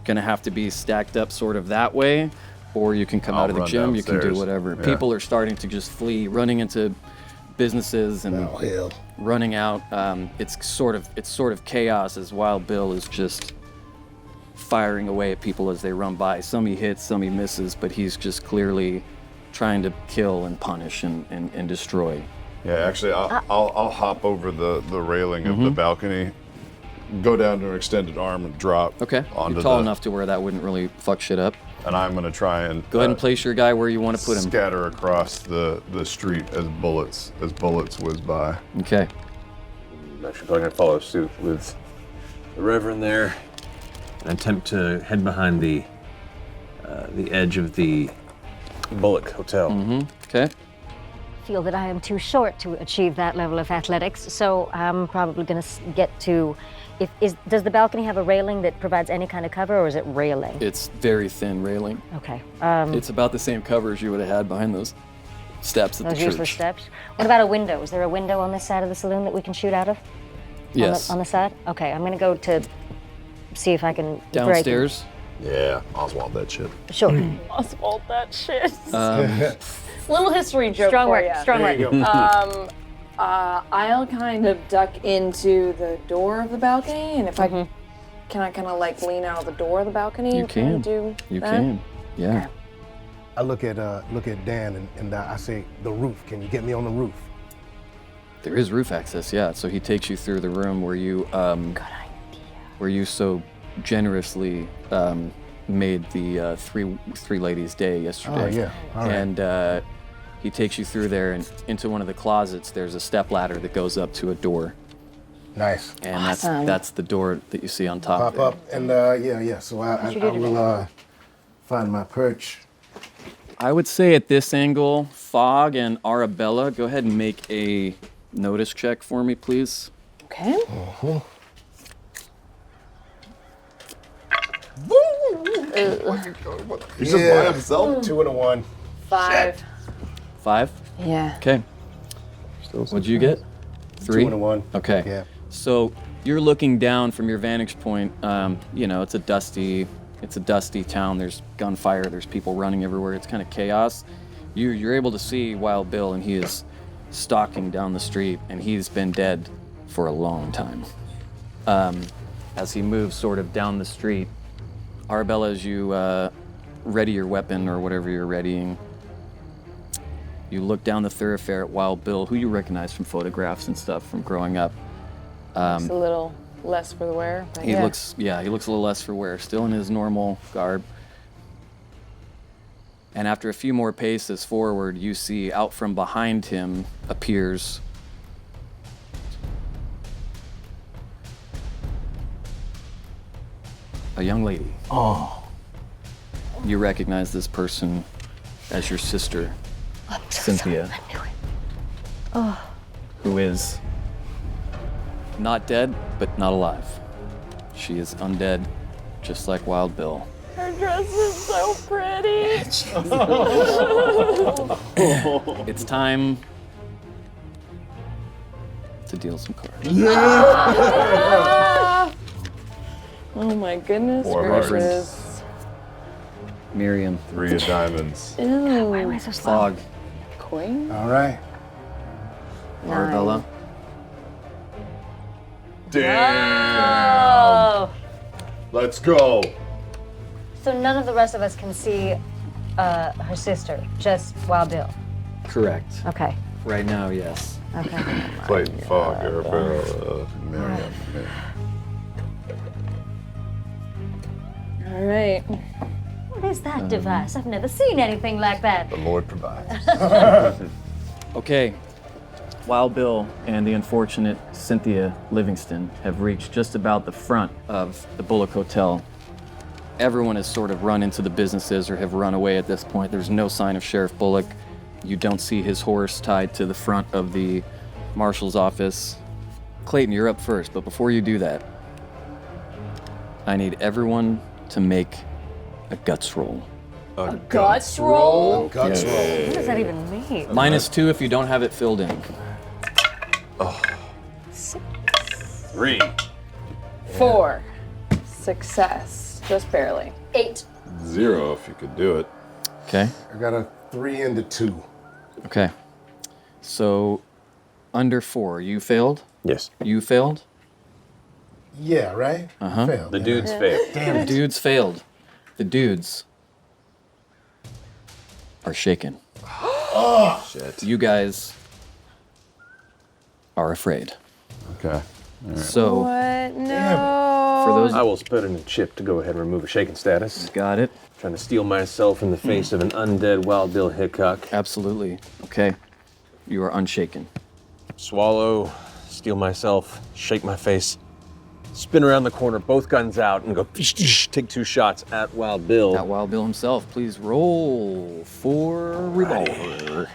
gonna have to be stacked up sort of that way? Or you can come I'll out of the run gym, you can do downstairs. whatever. Yeah. People are starting to just flee, running into businesses and Oh, hell. running out. It's sort of chaos as Wild Bill is just firing away at people as they run by. Some he hits, some he misses, but he's just clearly trying to kill and punish and destroy. Yeah, actually, I'll hop over the railing of Mm-hmm. the balcony, go down to an extended arm and drop. Okay, onto you're tall the, enough to where that wouldn't really fuck shit up. And I'm gonna try and Go ahead and place your guy where you want to put him. scatter across the street as bullets whiz by. Okay. I'm actually going to follow suit with the Reverend there and attempt to head behind the edge of the Bullock Hotel. Okay. Feel that I am too short to achieve that level of athletics, so I'm probably going to get to. Does the balcony have a railing that provides any kind of cover, or is it railing? It's very thin railing. Okay. It's about the same cover as you would have had behind those steps at Those the useless church. steps. What about a window? Is there a window on this side of the saloon that we can shoot out of? Yes. On the side? Okay, I'm going to go to see if I can break it. Downstairs. Yeah, Oswald that shit. Sure. Oswald, that shit. Little history joke Strong for work. ya. Strong work. I'll kind of duck into the door of the balcony, and if I can I kind of like lean out of the door of the balcony? You and kinda can. do You that? can. Yeah. I look at Dan and I say, the roof. Can you get me on the roof? There is roof access, yeah. So he takes you through the room where you where you so generously made the three ladies' day yesterday. Oh, yeah. All right. And he takes you through there and into one of the closets. There's a step ladder that goes up to a door, Nice. and Awesome. that's the door that you see on top. Pop there. up and yeah. So I will find my perch. I would say at this angle, Fog and Arabella, go ahead and make a notice check for me, please. Okay. He's just by himself. 2 and a 1. 5. 5. Yeah. Okay. What'd you get? 3. 2 and a 1. Okay. Yeah. So you're looking down from your vantage point. It's a dusty town. There's gunfire. There's people running everywhere. It's kind of chaos. You're able to see Wild Bill, and he is stalking down the street, and he's been dead for a long time. As he moves sort of down the street, Arabella, as you ready your weapon or whatever you're readying, you look down the thoroughfare at Wild Bill, who you recognize from photographs and stuff from growing up. It's a little less for the wear. But He yeah. looks a little less for wear, still in his normal garb. And after a few more paces forward, you see out from behind him appears a young lady. Oh. You recognize this person as your sister, Cynthia. I knew it. Who is not dead, but not alive. She is undead, just like Wild Bill. Her dress is so pretty. It's time to deal some cards. Oh my goodness Four hearts. gracious. Miriam. 3 of diamonds. Ew. Why am I so slow? Fog. Queen? All right. Arabella. Damn. Oh. Let's go. So none of the rest of us can see her sister, just Wild Bill. Correct. Okay. Right now, yes. Okay. Clayton, Fog, Arabella, Miriam. All right. What is that device? I've never seen anything like that. The Lord provides. Okay. Wild Bill and the unfortunate Cynthia Livingston have reached just about the front of the Bullock Hotel. Everyone has sort of run into the businesses or have run away at this point. There's no sign of Sheriff Bullock. You don't see his horse tied to the front of the marshal's office. Clayton, you're up first, but before you do that, I need everyone to make a guts roll. A Guts roll? Guts roll. What does that even mean? -2 if you don't have it filled in. 3. 4. Success. Just barely. 8. 0 if you could do it. Okay. I got a 3 and a 2. Okay. So, under 4, you failed? Yes. You failed? Yeah, right? Uh-huh. Failed. The dudes failed. Damn The it. dudes failed. The dudes are shaken. Shit. You guys are afraid. Okay. So, What? No. for those I will spit in a chip to go ahead and remove a shaken status. got it? Trying to steal myself in the face of an undead Wild Bill Hickok. Absolutely. Okay. You are unshaken. Swallow, steal myself, shake my face, spin around the corner, both guns out, and go take 2 shots at Wild Bill. That Wild Bill himself, please roll for revolver.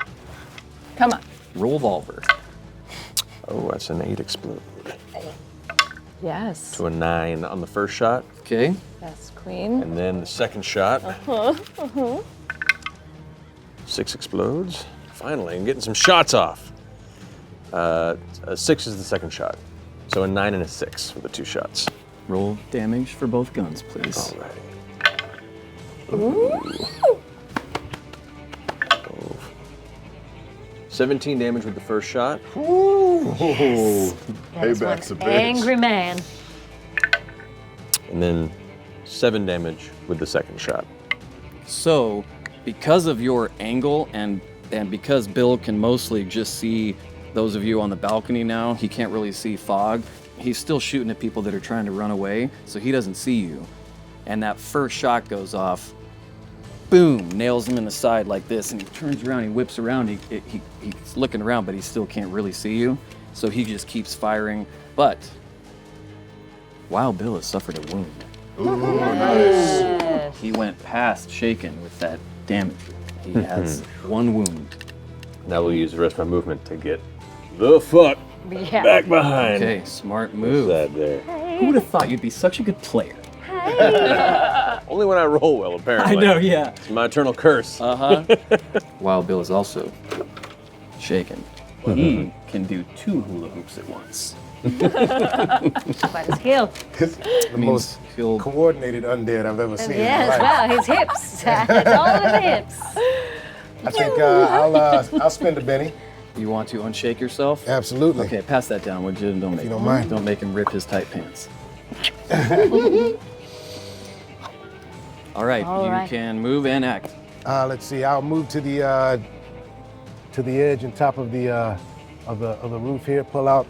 Come on. Revolver. Oh, that's an 8 explode. Yes. To a 9 on the first shot, Okay. Yes, queen. and then the second shot. 6 explodes. Finally, I'm getting some shots off. A 6 is the second shot. So a 9 and a 6 for the 2 shots. Roll damage for both guns, please. Alrighty. 17 damage with the first shot. Payback's a bitch. Angry man. And then 7 damage with the second shot. So, because of your angle and because Bill can mostly just see those of you on the balcony now, he can't really see Fog. He's still shooting at people that are trying to run away, so he doesn't see you. And that first shot goes off, boom, nails him in the side like this, and he turns around, he whips around, he's looking around, but he still can't really see you. So he just keeps firing, but Wild Bill has suffered a wound. Yes. He went past shaken with that damage. He has 1 wound. Now we'll use the rest of my movement to get the fuck Yeah. back behind. Okay, smart What's move. that there? Who would have thought you'd be such a good player? Only when I roll well, apparently. yeah. It's my eternal curse. Uh-huh. Wild Bill is also shaken. He can do 2 hula hoops at once. Quite a skill. The most He'll coordinated undead I've ever seen. in my Yes, life. wow, his hips. It's all in the hips. I think I'll spend a Benny. You want to unshake yourself? Absolutely. Okay, pass that down, would you? Don't make you don't mind. Don't make him rip his tight pants. All right, All you right. can move and act. Let's see. I'll move to the edge and top of the roof here. Pull out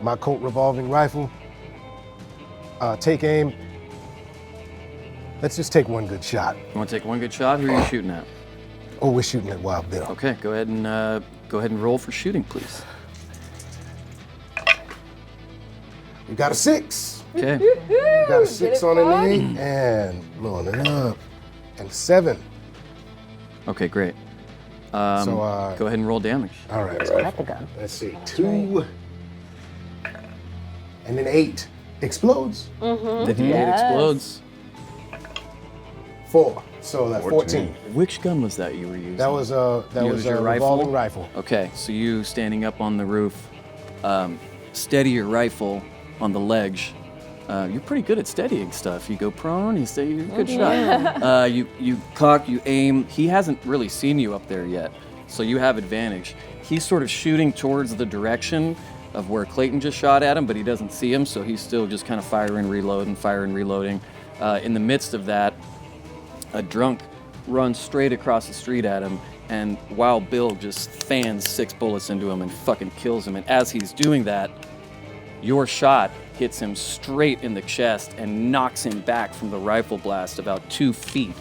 my Colt revolving rifle. Take aim. Let's just take one good shot. You want to take one good shot? Who are you shooting at? Oh, we're shooting at Wild Bill. Okay, go ahead and roll for shooting, please. We got a 6. Okay. We got a 6 on an 8 and blowing it up. And 7. Okay, great. So Go ahead and roll damage. all right. Got the gun. Let's see. 2 and then 8 explodes. The D8 explodes. 4. So that's 14. Which gun was that you were using? That was You a used your revolving rifle? rifle. Okay, so you standing up on the roof, steady your rifle on the ledge. You're pretty good at steadying stuff. You go prone, you say you're a good shot. You cock, you aim. He hasn't really seen you up there yet, so you have advantage. He's sort of shooting towards the direction of where Clayton just shot at him, but he doesn't see him, so he's still just kind of firing, reloading. In the midst of that, a drunk runs straight across the street at him, and Wild Bill just fans 6 bullets into him and fucking kills him. And as he's doing that, your shot hits him straight in the chest and knocks him back from the rifle blast about 2 feet.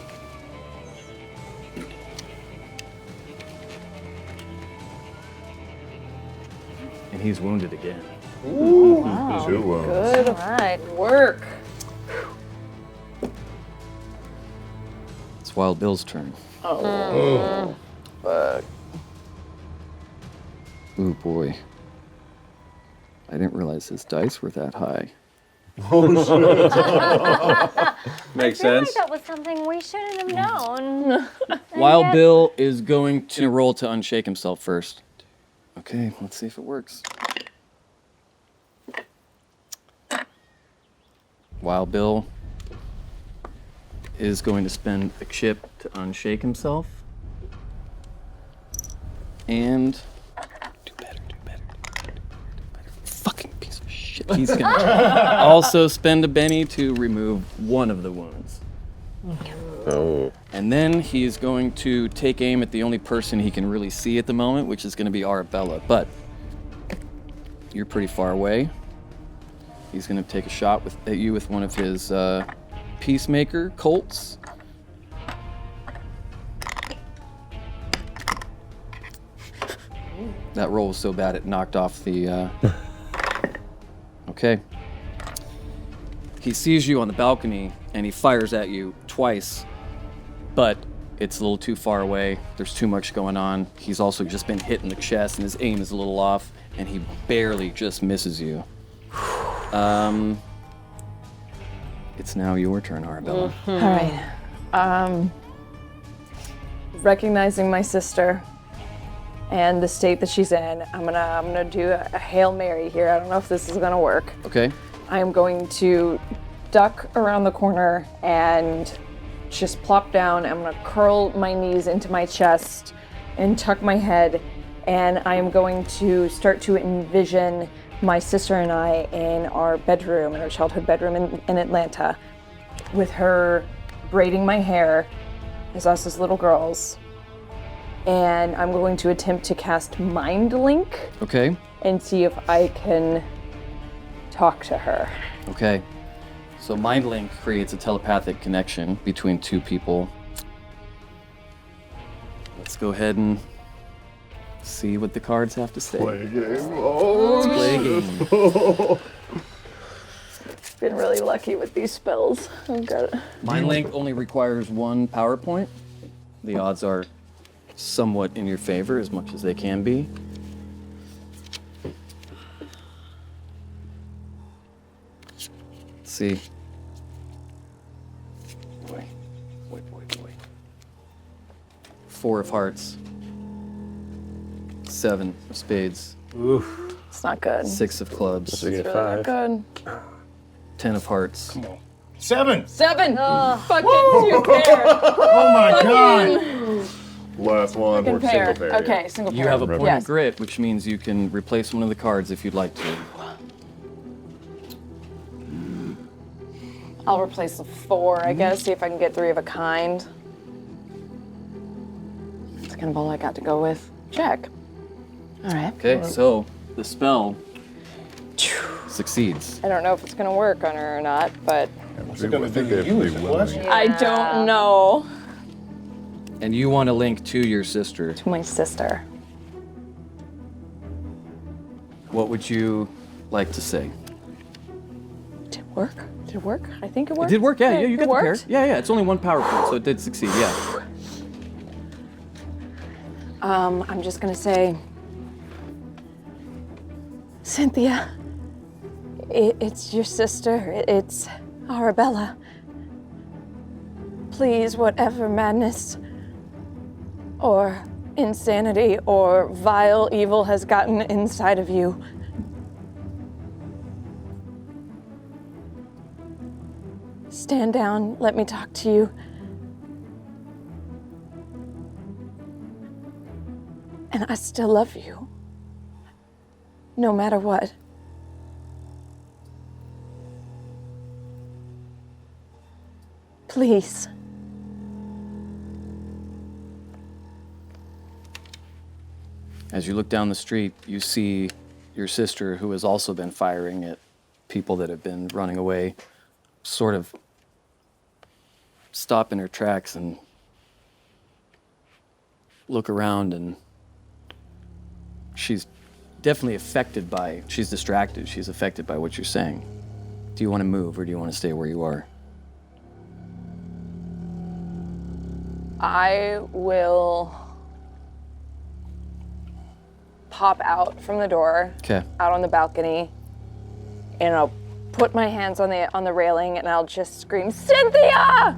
And he's wounded again. Wow. 2 wounds. Good All right. work. It's Wild Bill's turn. Oh. Fuck. Ooh, boy. I didn't realize his dice were that high. Makes I feel sense. like that was something we shouldn't have known. Wild yet- Bill is going to roll to unshake himself first. Okay, let's see if it works. Wild Bill is going to spend a chip to unshake himself. And do better. Fucking piece of shit. He's gonna also spend a Benny to remove one of the wounds. Oh. And then he's going to take aim at the only person he can really see at the moment, which is going to be Arabella. But you're pretty far away. He's going to take a shot at you with one of his Peacemaker Colts. That roll was so bad it knocked off the... Okay. He sees you on the balcony and he fires at you twice, but it's a little too far away. There's too much going on. He's also just been hit in the chest and his aim is a little off and he barely just misses you. It's now your turn, Arabella. All right. Recognizing my sister and the state that she's in, I'm gonna do a Hail Mary here. I don't know if this is gonna work. Okay. I am going to duck around the corner and just plop down. I'm gonna curl my knees into my chest and tuck my head, and I am going to start to envision my sister and I in our bedroom, in our childhood bedroom in Atlanta, with her braiding my hair as us as little girls. And I'm going to attempt to cast Mind Link Okay. and see if I can talk to her. Okay. So Mind Link creates a telepathic connection between 2 people. Let's go ahead and see what the cards have to say. Play a game. Oh, Let's play a game. Been really lucky with these spells. I've got it. Mind Link only requires 1 power point. The odds are somewhat in your favor, as much as they can be. Let's see. Boy. 4 of hearts. 7 of spades. It's not good. 6 of clubs. So you It's get really not 5. good. 10 of hearts. 7. 7! Fucking 2 pair. Oh my god. Last one. Fucking Or pair. single pair. Okay, single pair. You have a point Yes. of grit, which means you can replace one of the cards if you'd like to. I'll replace the 4, I guess, see if I can get 3 of a kind. That's kind of all I got to go with. Check. All right. Okay, so the spell succeeds. I don't know if it's going to work on her or not, but I think they have to be willing. I don't know. And you want to link to your sister. To my sister. What would you like to say? Did it work? Did it work? I think it worked. It did work, yeah, you it got the pair. worked? Yeah, it's only 1 power point, so it did succeed, yeah. I'm just gonna say, Cynthia, it's your sister. It's Arabella. Please, whatever madness or insanity or vile evil has gotten inside of you, stand down, let me talk to you. And I still love you. No matter what. Please. As you look down the street, you see your sister, who has also been firing at people that have been running away, sort of stop in her tracks and look around, and she's definitely she's distracted, she's affected by what you're saying. Do you want to move, or do you want to stay where you are? I will pop out from the door, Okay. out on the balcony, and I'll put my hands on the railing and I'll just scream, Cynthia!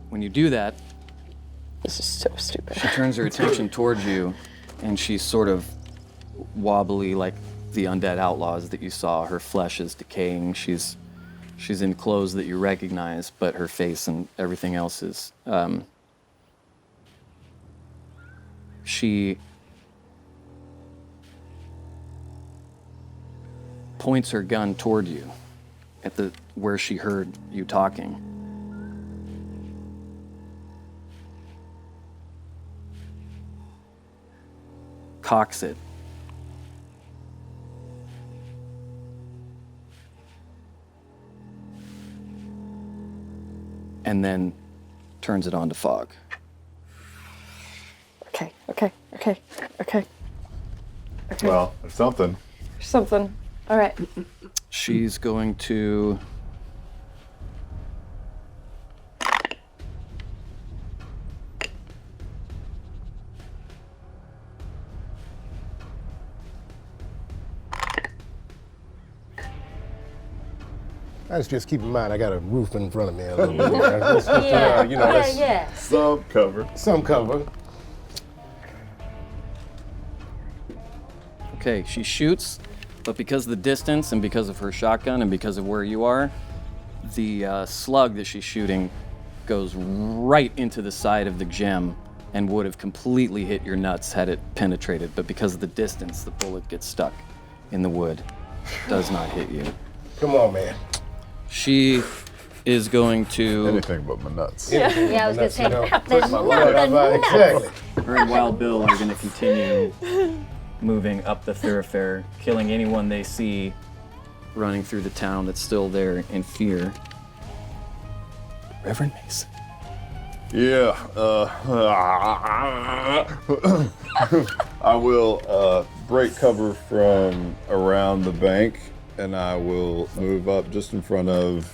When you do that, This is so stupid. she turns her attention towards you, and she's sort of wobbly like the undead outlaws that you saw. Her flesh is decaying. She's in clothes that you recognize, but her face and everything else is. She points her gun toward you at where she heard you talking. Cocks it. And then turns it on to Fog. Okay. Well, there's something. Something. All right. She's going to... Just keep in mind, I got a roof in front of me a little bit. That's Yeah. Some cover. some cover. Okay, she shoots, but because of the distance and because of her shotgun and because of where you are, the slug that she's shooting goes right into the side of the gem and would have completely hit your nuts had it penetrated, but because of the distance, the bullet gets stuck in the wood, does not hit you. Come on, man. She is going to... Anything but my nuts. Yeah, I was going to say, Nuts, there's my word, nothing nuts. exactly. Her and Wild Bill are going to continue moving up the thoroughfare, killing anyone they see running through the town that's still there in fear. Reverend Mason. Yeah. I will break cover from around the bank, and I will move up just in front of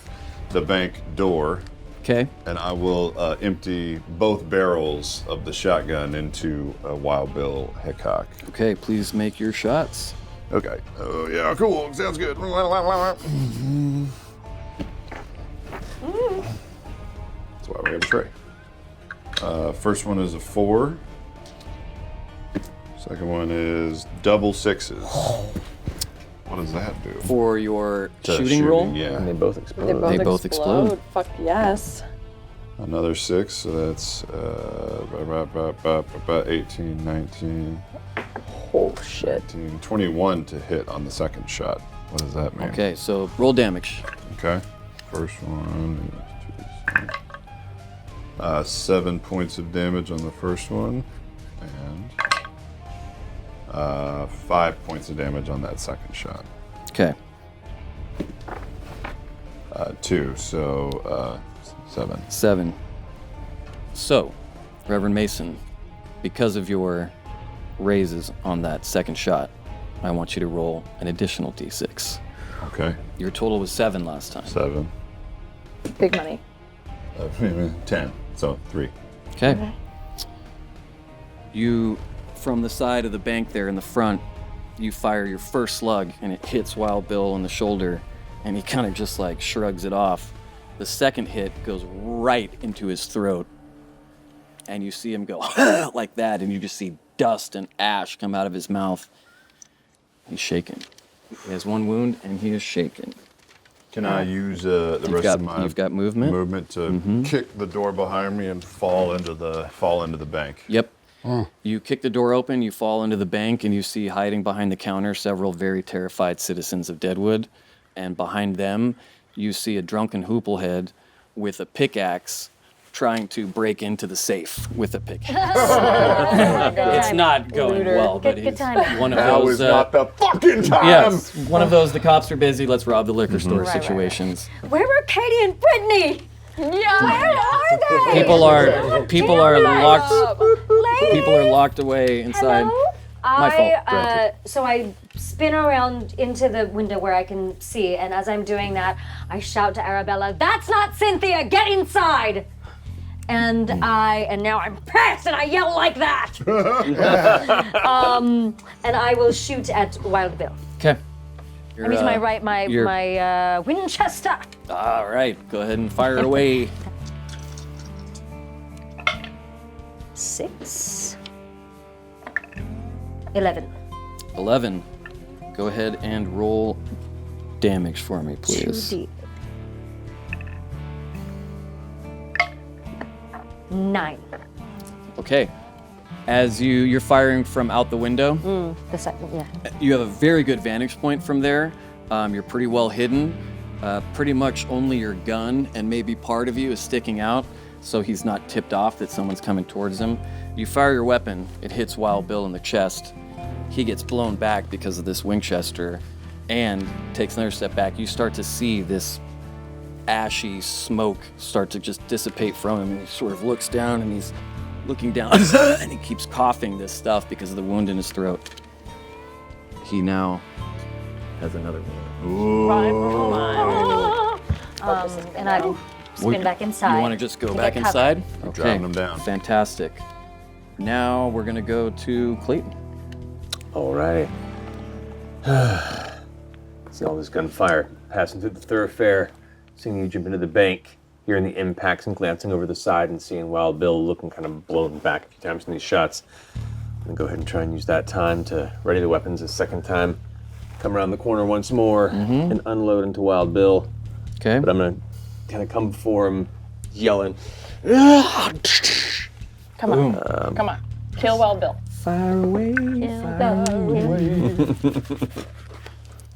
the bank door, Okay. and I will empty both barrels of the shotgun into Wild Bill Hickok. Okay, please make your shots. Okay. Oh, yeah, cool. Sounds good. That's why we have a tray. First one is a 4. Second one is double 6s. What does that do? For your To shooting roll, And Yeah. they both explode. They both explode. Fuck yes. Another 6, so that's 18, 19, Oh shit. 19, 21 to hit on the second shot. What does that mean? Okay, so roll damage. Okay. First one is 7 points of damage on the first one, and 5 points of damage on that second shot. Okay. 2, so 7. 7. So, Reverend Mason, because of your raises on that second shot, I want you to roll an additional d6. Okay. Your total was 7 last time. 7. Big money. 10. So 3. Okay. You, from the side of the bank there in the front, you fire your first slug and it hits Wild Bill on the shoulder and he kind of just like shrugs it off. The second hit goes right into his throat and you see him go like that, and you just see dust and ash come out of his mouth. He's shaken. He has 1 wound and he is shaken. Can I use the rest of my You've got movement. movement to kick the door behind me and fall into the bank? Yep. You kick the door open, you fall into the bank, and you see hiding behind the counter several very terrified citizens of Deadwood. And behind them, you see a drunken hooplehead with a pickaxe trying to break into the safe with a pickaxe. It's not going well, but Good he's timing. one of Now those. is not the fucking time. Yes, one of those. The cops are busy. Let's rob the liquor store situations. Where were Katie and Brittany? Yeah. Where are they? People are locked. Ladies. People are locked away inside. Hello? My fault. Granted. So I spin around into the window where I can see, and as I'm doing that, I shout to Arabella, "That's not Cynthia! Get inside!" And now I'm pissed, and I yell like that. And I will shoot at Wild Bill. Okay. I'm using my Winchester. All right, go ahead and fire away. 6, 11. 11. Go ahead and roll damage for me, please. 2d. 9. Okay. As you're firing from out the window, The second, yeah. you have a very good vantage point from there. You're pretty well hidden. Pretty much only your gun and maybe part of you is sticking out, so he's not tipped off that someone's coming towards him. You fire your weapon, it hits Wild Bill in the chest. He gets blown back because of this Winchester and takes another step back. You start to see this ashy smoke start to just dissipate from him, and he sort of looks down and he's looking down and he keeps coughing this stuff because of the wound in his throat. He now has another wound. And I spin back inside. You want to just go to back get cover. inside? Driving him down. Fantastic. Now we're gonna go to Clayton. All right. See all this gunfire passing through the thoroughfare, seeing you jump into the bank, hearing the impacts and glancing over the side and seeing Wild Bill looking kind of blown back a few times in these shots. I'm gonna go ahead and try and use that time to ready the weapons a second time, come around the corner once more and unload into Wild Bill. Okay. But I'm gonna kind of come for him, yelling. Come on. Come on. Kill Wild Bill. Fire away.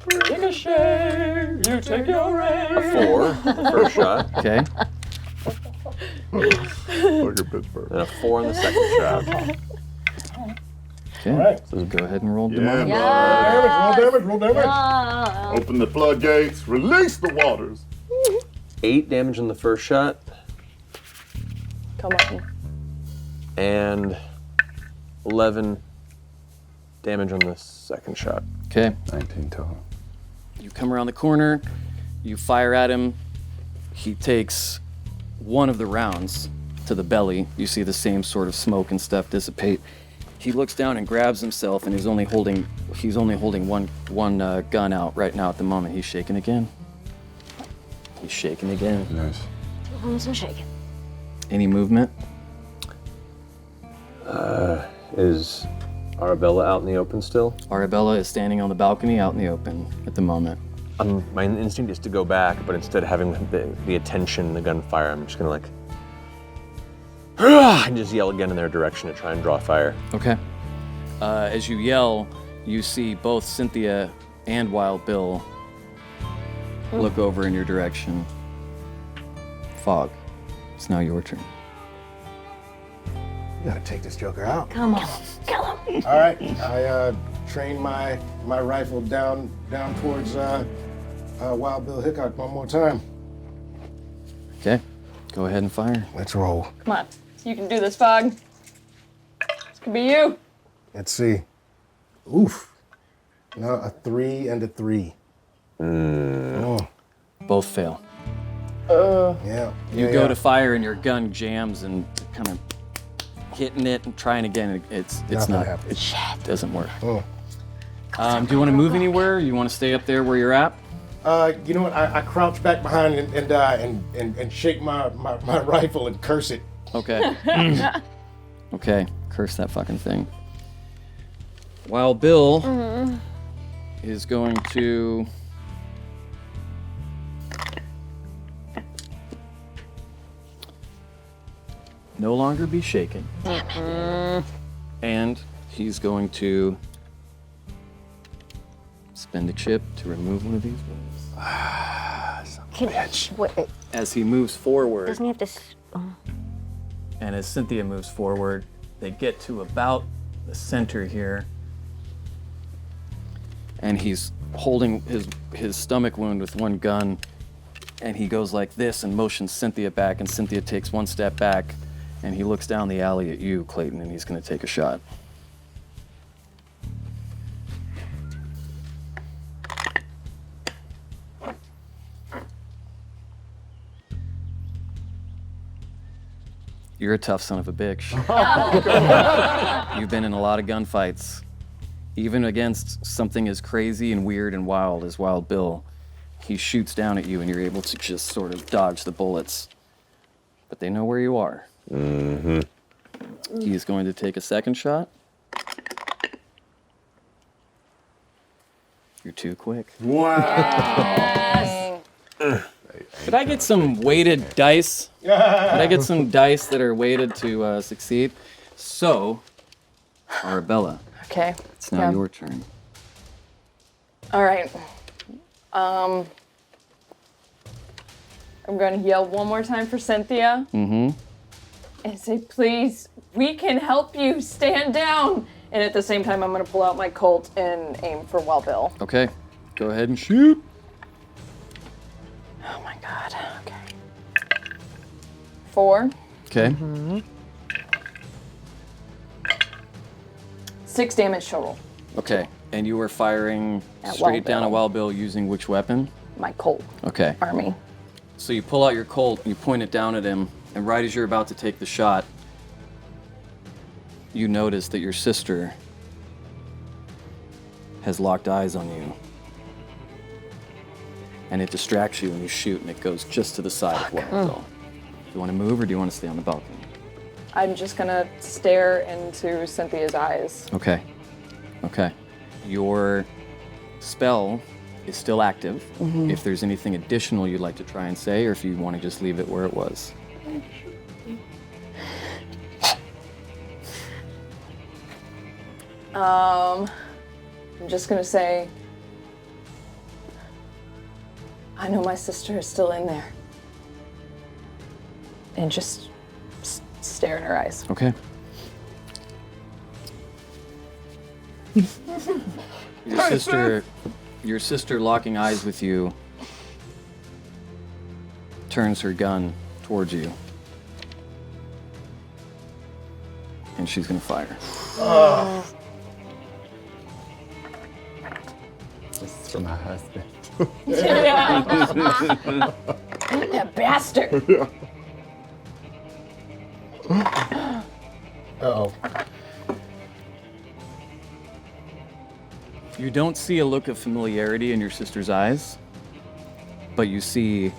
Ricochet, you take your aim. 4, the first shot, Okay. Look at Pittsburgh. and a 4 on the second shot. Okay. So go ahead and roll Yeah, demonic. roll damage. Open the floodgates, release the waters. 8 damage on the first shot, Come on. and 11 damage on the second shot. Okay. 19 total. You come around the corner, you fire at him. He takes one of the rounds to the belly. You see the same sort of smoke and stuff dissipate. He looks down and grabs himself, and he's only holding one gun out right now at the moment. He's shaking again. He's shaking again. Nice. Arms and shaking. Any movement? Is Arabella out in the open still? Arabella is standing on the balcony out in the open at the moment. My instinct is to go back, but instead of having the attention, the gunfire, I'm just gonna and just yell again in their direction to try and draw fire. Okay. As you yell, you see both Cynthia and Wild Bill look over in your direction. Fog, it's now your turn. You gotta take this joker out. Come on. Kill him. All right, I train my rifle down towards Wild Bill Hickok one more time. Okay, go ahead and fire. Let's roll. Come on. You can do this, Fog. This could be you. Let's see. Oof. No, a 3 and a 3. Oh, Both fail. yeah. You go to fire and your gun jams and kind of hitting it and trying again. It's Nothing not. happens. It doesn't work. Oh. Do you want to move anywhere? You want to stay up there where you're at? You know what? I crouch back behind and shake my rifle and curse it. Okay. Okay. Curse that fucking thing. While Bill is going to no longer be shaken. And he's going to spend a chip to remove one of these wounds. Wait, As he moves forward, doesn't he have to? and as Cynthia moves forward, they get to about the center here. And he's holding his stomach wound with one gun, and he goes like this and motions Cynthia back, and Cynthia takes one step back, and he looks down the alley at you, Clayton, and he's gonna take a shot. You're a tough son of a bitch. You've been in a lot of gunfights. Even against something as crazy and weird and wild as Wild Bill, he shoots down at you and you're able to just sort of dodge the bullets. But they know where you are. Mm-hmm. He's going to take a second shot. You're too quick. Wow. Could I get some weighted dice? Could I get some dice that are weighted to succeed? So, Arabella, Okay. it's now your turn. All right. I'm going to yell one more time for Cynthia. Mm-hmm. And say, please, we can help you. Stand down. And at the same time, I'm going to pull out my Colt and aim for Wild Bill. Okay, go ahead and shoot. Oh my God. Okay. 4. Okay. 6 damage total. Okay, and you were firing At straight Wild down Bill. at Wild Bill using which weapon? My Colt Okay. army. So you pull out your Colt, you point it down at him, and right as you're about to take the shot, you notice that your sister has locked eyes on you. And it distracts you and you shoot and it goes just to the side of Wild Bill. Do you want to move or do you want to stay on the balcony? I'm just going to stare into Cynthia's eyes. Okay. Okay. Your spell is still active. If there's anything additional you'd like to try and say, or if you want to just leave it where it was. I'm just going to say, I know my sister is still in there. And just stare in her eyes. Okay. Your sister locking eyes with you turns her gun towards you. And she's gonna fire. This is for my husband. That bastard! Uh-oh. You don't see a look of familiarity in your sister's eyes, but you see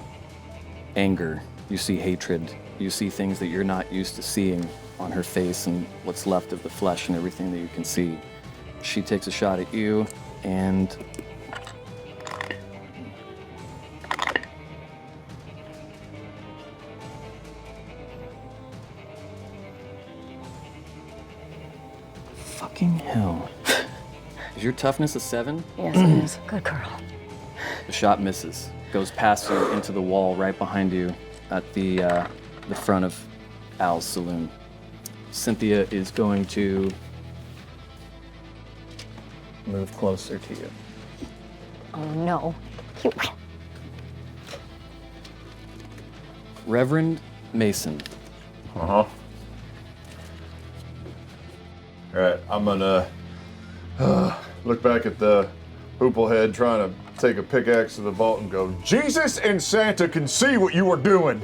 anger, you see hatred, you see things that you're not used to seeing on her face and what's left of the flesh and everything that you can see. She takes a shot at you and fucking hell. Is your toughness a 7? Yes, it is. Good girl. The shot misses, goes past you into the wall right behind you at the front of Al's saloon. Cynthia is going to move closer to you. Oh no. You... Reverend Mason. Uh-huh. All right, I'm gonna look back at the hoople head trying to take a pickaxe to the vault and go, Jesus and Santa can see what you are doing.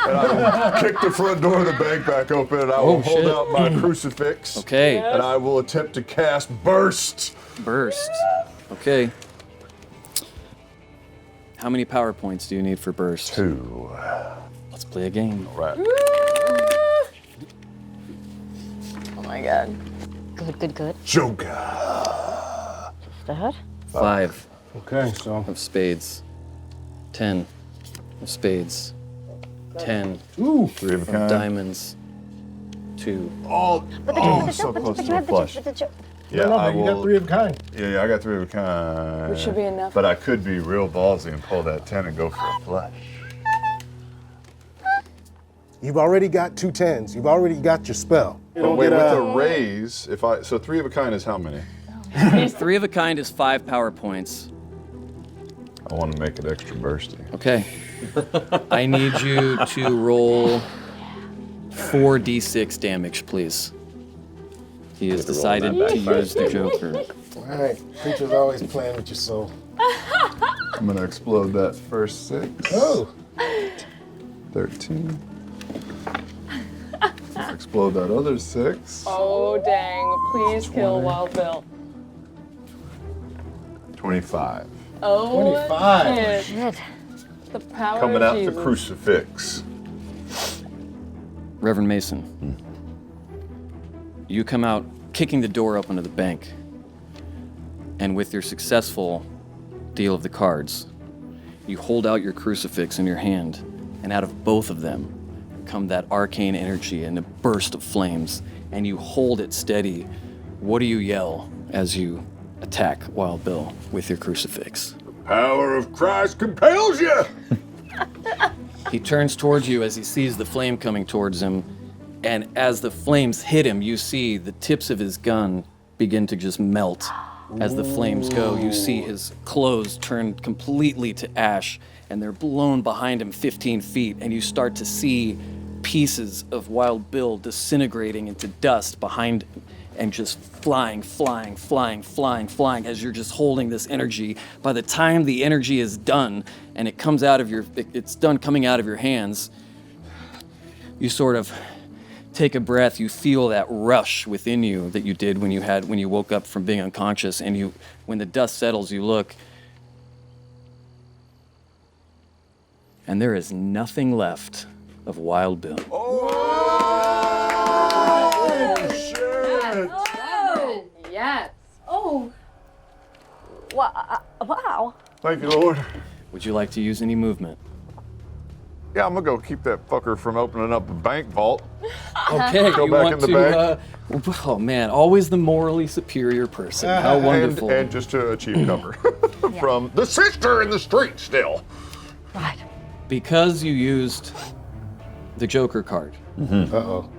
And I will kick the front door of the bank back open and I will hold shit. out my crucifix. Okay, And I will attempt to cast Burst. burst. Okay. How many power points do you need for burst? 2. Let's play a game. Right. Oh my God. Good. Joker. That? 5 Okay, so of spades. 10 of spades. 10 Ooh. 3 of a of kind. diamonds. 2. Oh, But the oh, the so close but to you a have flush. the joke. Yeah, No, I but you will. got 3 of a kind. Yeah, I got 3 of a kind. Which should be enough. But I could be real ballsy and pull that 10 and go for a flush. You've already got 2 10s. You've already got your spell. You But don't wait, get, with a raise, so 3 of a kind is how many? 3 of a kind is 5 power points. I want to make it extra bursty. Okay. I need you to roll 4d6 damage, please. He has decided to use the Joker. All right, creature's always playing with your soul. I'm going to explode that first 6. Oh, 13. Explode that other 6. Oh, dang. Please kill Wild Bill. 25. Oh, 25. shit. Shit. The power Coming of out Jesus. the crucifix. Reverend Mason, you come out kicking the door open to the bank, and with your successful deal of the cards, you hold out your crucifix in your hand, and out of both of them come that arcane energy and a burst of flames, and you hold it steady. What do you yell as you attack Wild Bill with your crucifix? Power of Christ compels you! He turns towards you as he sees the flame coming towards him, and as the flames hit him, you see the tips of his gun begin to just melt. As the flames go, you see his clothes turn completely to ash, and they're blown behind him 15 feet, and you start to see pieces of Wild Bill disintegrating into dust behind him, and just flying as you're just holding this energy. By the time the energy is done and it's done coming out of your hands, you sort of take a breath. You feel that rush within you that you did when you woke up from being unconscious, and when the dust settles, you look, and there is nothing left of Wild Bill. Yes. Oh. Wow. Thank you, Lord. Would you like to use any movement? Yeah, I'm gonna go keep that fucker from opening up a bank vault. Okay, Go you back want in the to? Oh man, always the morally superior person. How wonderful! And just to achieve cover from the sister in the street still. Right. Because you used the Joker card, uh-oh.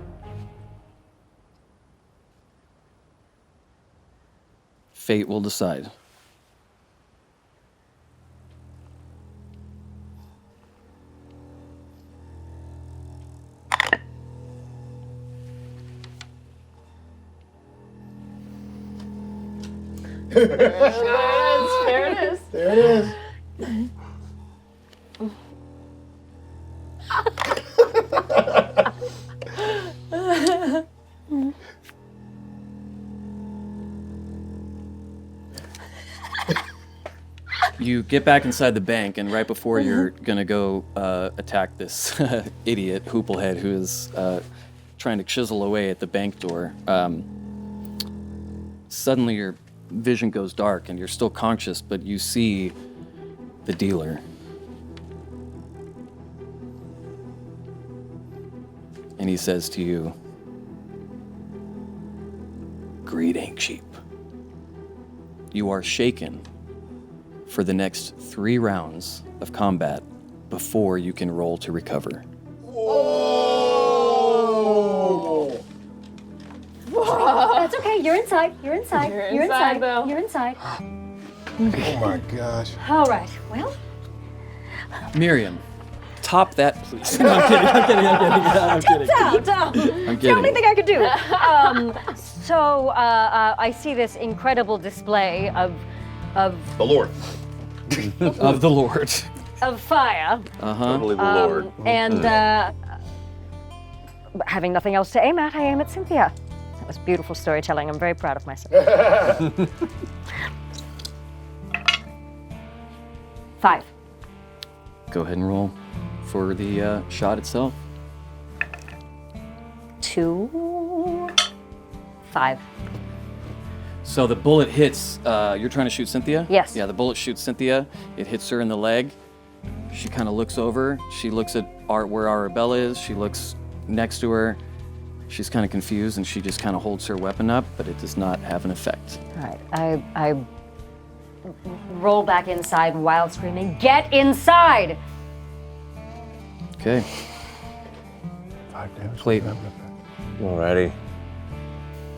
fate will decide. There it is. There it is. You get back inside the bank, and right before you're gonna go attack this idiot hooplehead who is trying to chisel away at the bank door, suddenly your vision goes dark, and you're still conscious, but you see the dealer. And he says to you, "Greed ain't cheap. You are shaken for the next 3 rounds of combat before you can roll to recover." That's okay. You're inside. You're inside. You're inside, Bill. You're inside. Oh my gosh. All right. Well, Miriam, top that, please. No, I'm kidding. I'm kidding. down. I'm The only kidding. thing I could do. So I see this incredible display of The Lord. Of the Lord. fire, Totally the Lord. and but having nothing else to aim at, I aim at Cynthia. That was beautiful storytelling. I'm very proud of myself. 5. Go ahead and roll for the shot itself. 2, 5. So the bullet hits, you're trying to shoot Cynthia? Yes. Yeah, the bullet shoots Cynthia. It hits her in the leg. She kind of looks over. She looks at where Arabella is. She looks next to her. She's kind of confused and she just kind of holds her weapon up, but it does not have an effect. All right, I roll back inside while screaming, "Get inside!" Okay. 5 damage. Clayton. Alrighty.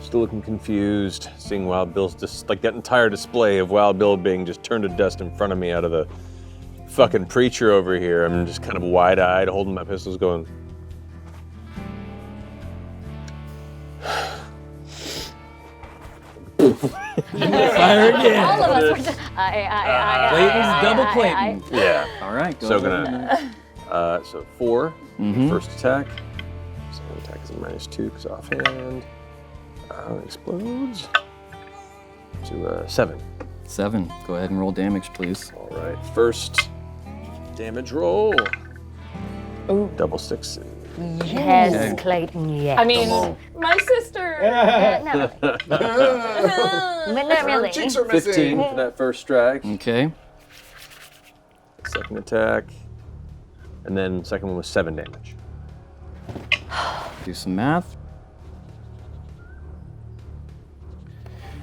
Still looking confused, seeing Wild Bill's just like that entire display of Wild Bill being just turned to dust in front of me out of the fucking preacher over here. I'm just kind of wide-eyed, holding my pistols, going. Fire again. All of us were Clayton's double Clayton. Yeah. All right. Go So ahead. gonna. So 4. First attack. Second attack is a -2 because offhand. Explodes. To 7. 7. Go ahead and roll damage, please. All right. First damage roll. Ooh. Double 6. Yes, Okay. Clayton, yes. I mean, my sister. No. But not really. Cheeks are missing. 15 for that first strike. Okay. Second attack. And then second one was 7 damage. Do some math.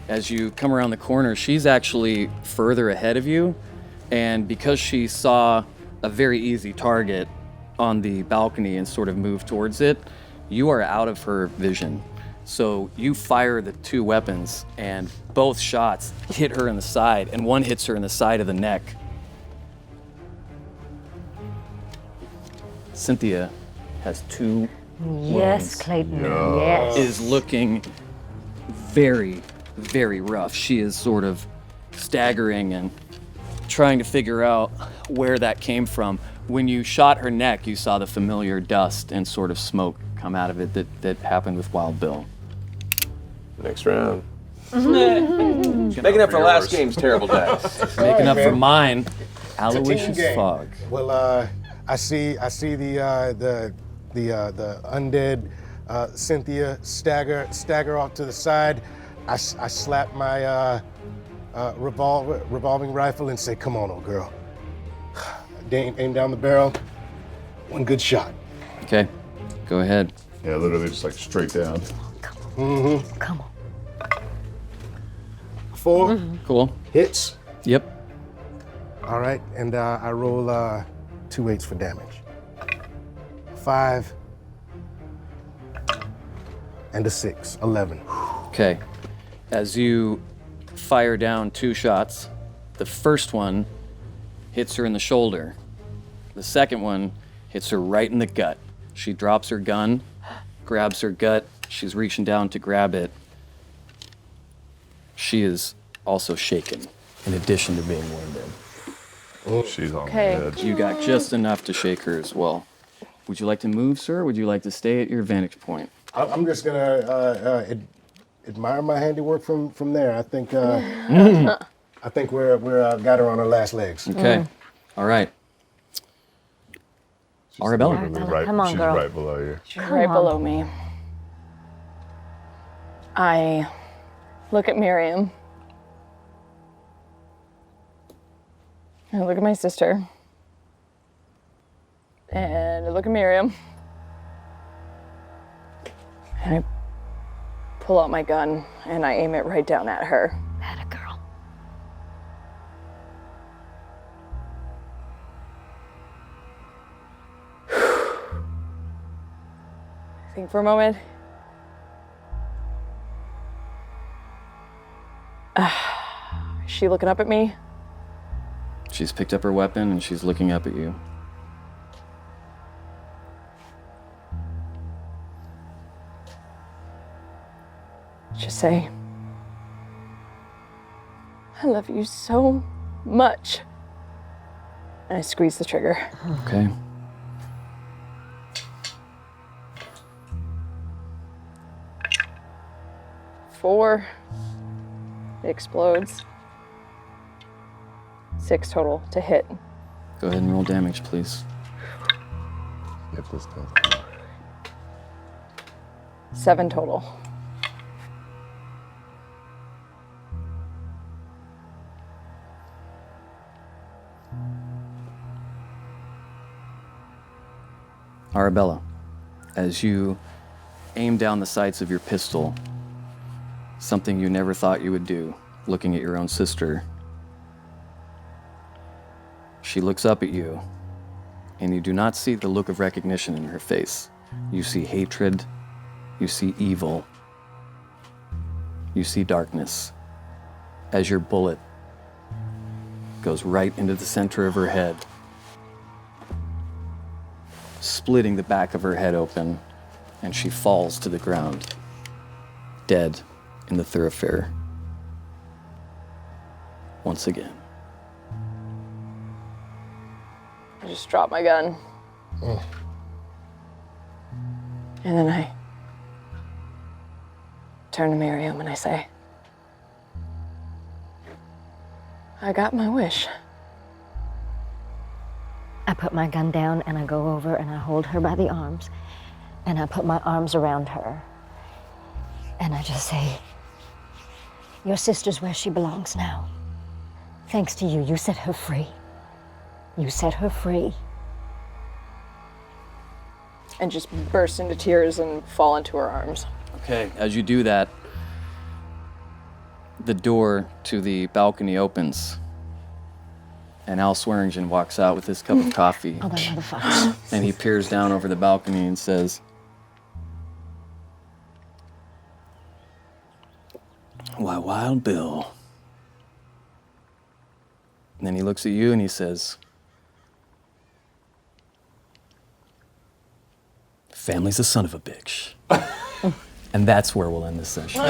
As you come around the corner, she's actually further ahead of you, and because she saw a very easy target on the balcony and sort of moved towards it, you are out of her vision. So you fire the 2 weapons, and both shots hit her in the side, and one hits her in the side of the neck. Cynthia has 2 Yes, Clayton, yes. is looking very, very rough. She is sort of staggering and trying to figure out where that came from. When you shot her neck, you saw the familiar dust and sort of smoke come out of it that happened with Wild Bill. Next round. Making up for last game's terrible dice. Making up for man. mine, It's a team Aloysius game. Fog. Well, I see the undead Cynthia stagger off to the side. I slap my revolving rifle and say, "Come on, old girl." Aim down the barrel. One good shot. Okay, go ahead. Yeah, literally just like straight down. Come on. 4 Cool. hits. Yep. All right, and I roll 2 8s for damage. 5 and a 6, 11. Okay. As you fire down 2 shots, the first one hits her in the shoulder. The second one hits her right in the gut. She drops her gun, grabs her gut. She's reaching down to grab it. She is also shaken, in addition to being wounded. She's on Okay. the edge. You got just enough to shake her as well. Would you like to move, sir? Or would you like to stay at your vantage point? I'm just gonna admire my handiwork from there. I think we're got her on her last legs. Okay. All right. Arabella. Literally right, come on, she's girl. right below you. She's right below me. I look at Miriam. I look at my sister. And I look at Miriam. And I pull out my gun and I aim it right down at her. Atta girl. Think for a moment. Is she looking up at me? She's picked up her weapon and she's looking up at you. Just say, I love you so much. And I squeeze the trigger. Okay. Four. It explodes. 6 total to hit. Go ahead and roll damage, please. Get this done. 7 total. Arabella, as you aim down the sights of your pistol, something you never thought you would do, looking at your own sister. She looks up at you, and you do not see the look of recognition in her face. You see hatred, you see evil, you see darkness, as your bullet goes right into the center of her head, splitting the back of her head open, and she falls to the ground, dead in the thoroughfare. Once again. I just drop my gun. And then I turn to Miriam and I say, I got my wish. I put my gun down and I go over and I hold her by the arms and I put my arms around her and I just say, your sister's where she belongs now. Thanks to you, you set her free. You set her free. And just burst into tears and fall into her arms. Okay, as you do that, the door to the balcony opens, and Al Swearingen walks out with his cup of coffee, Oh, that motherfucker. and he peers down over the balcony and says, "Why, Wild Bill." And then he looks at you and he says, "Family's a son of a bitch." And that's where we'll end this session.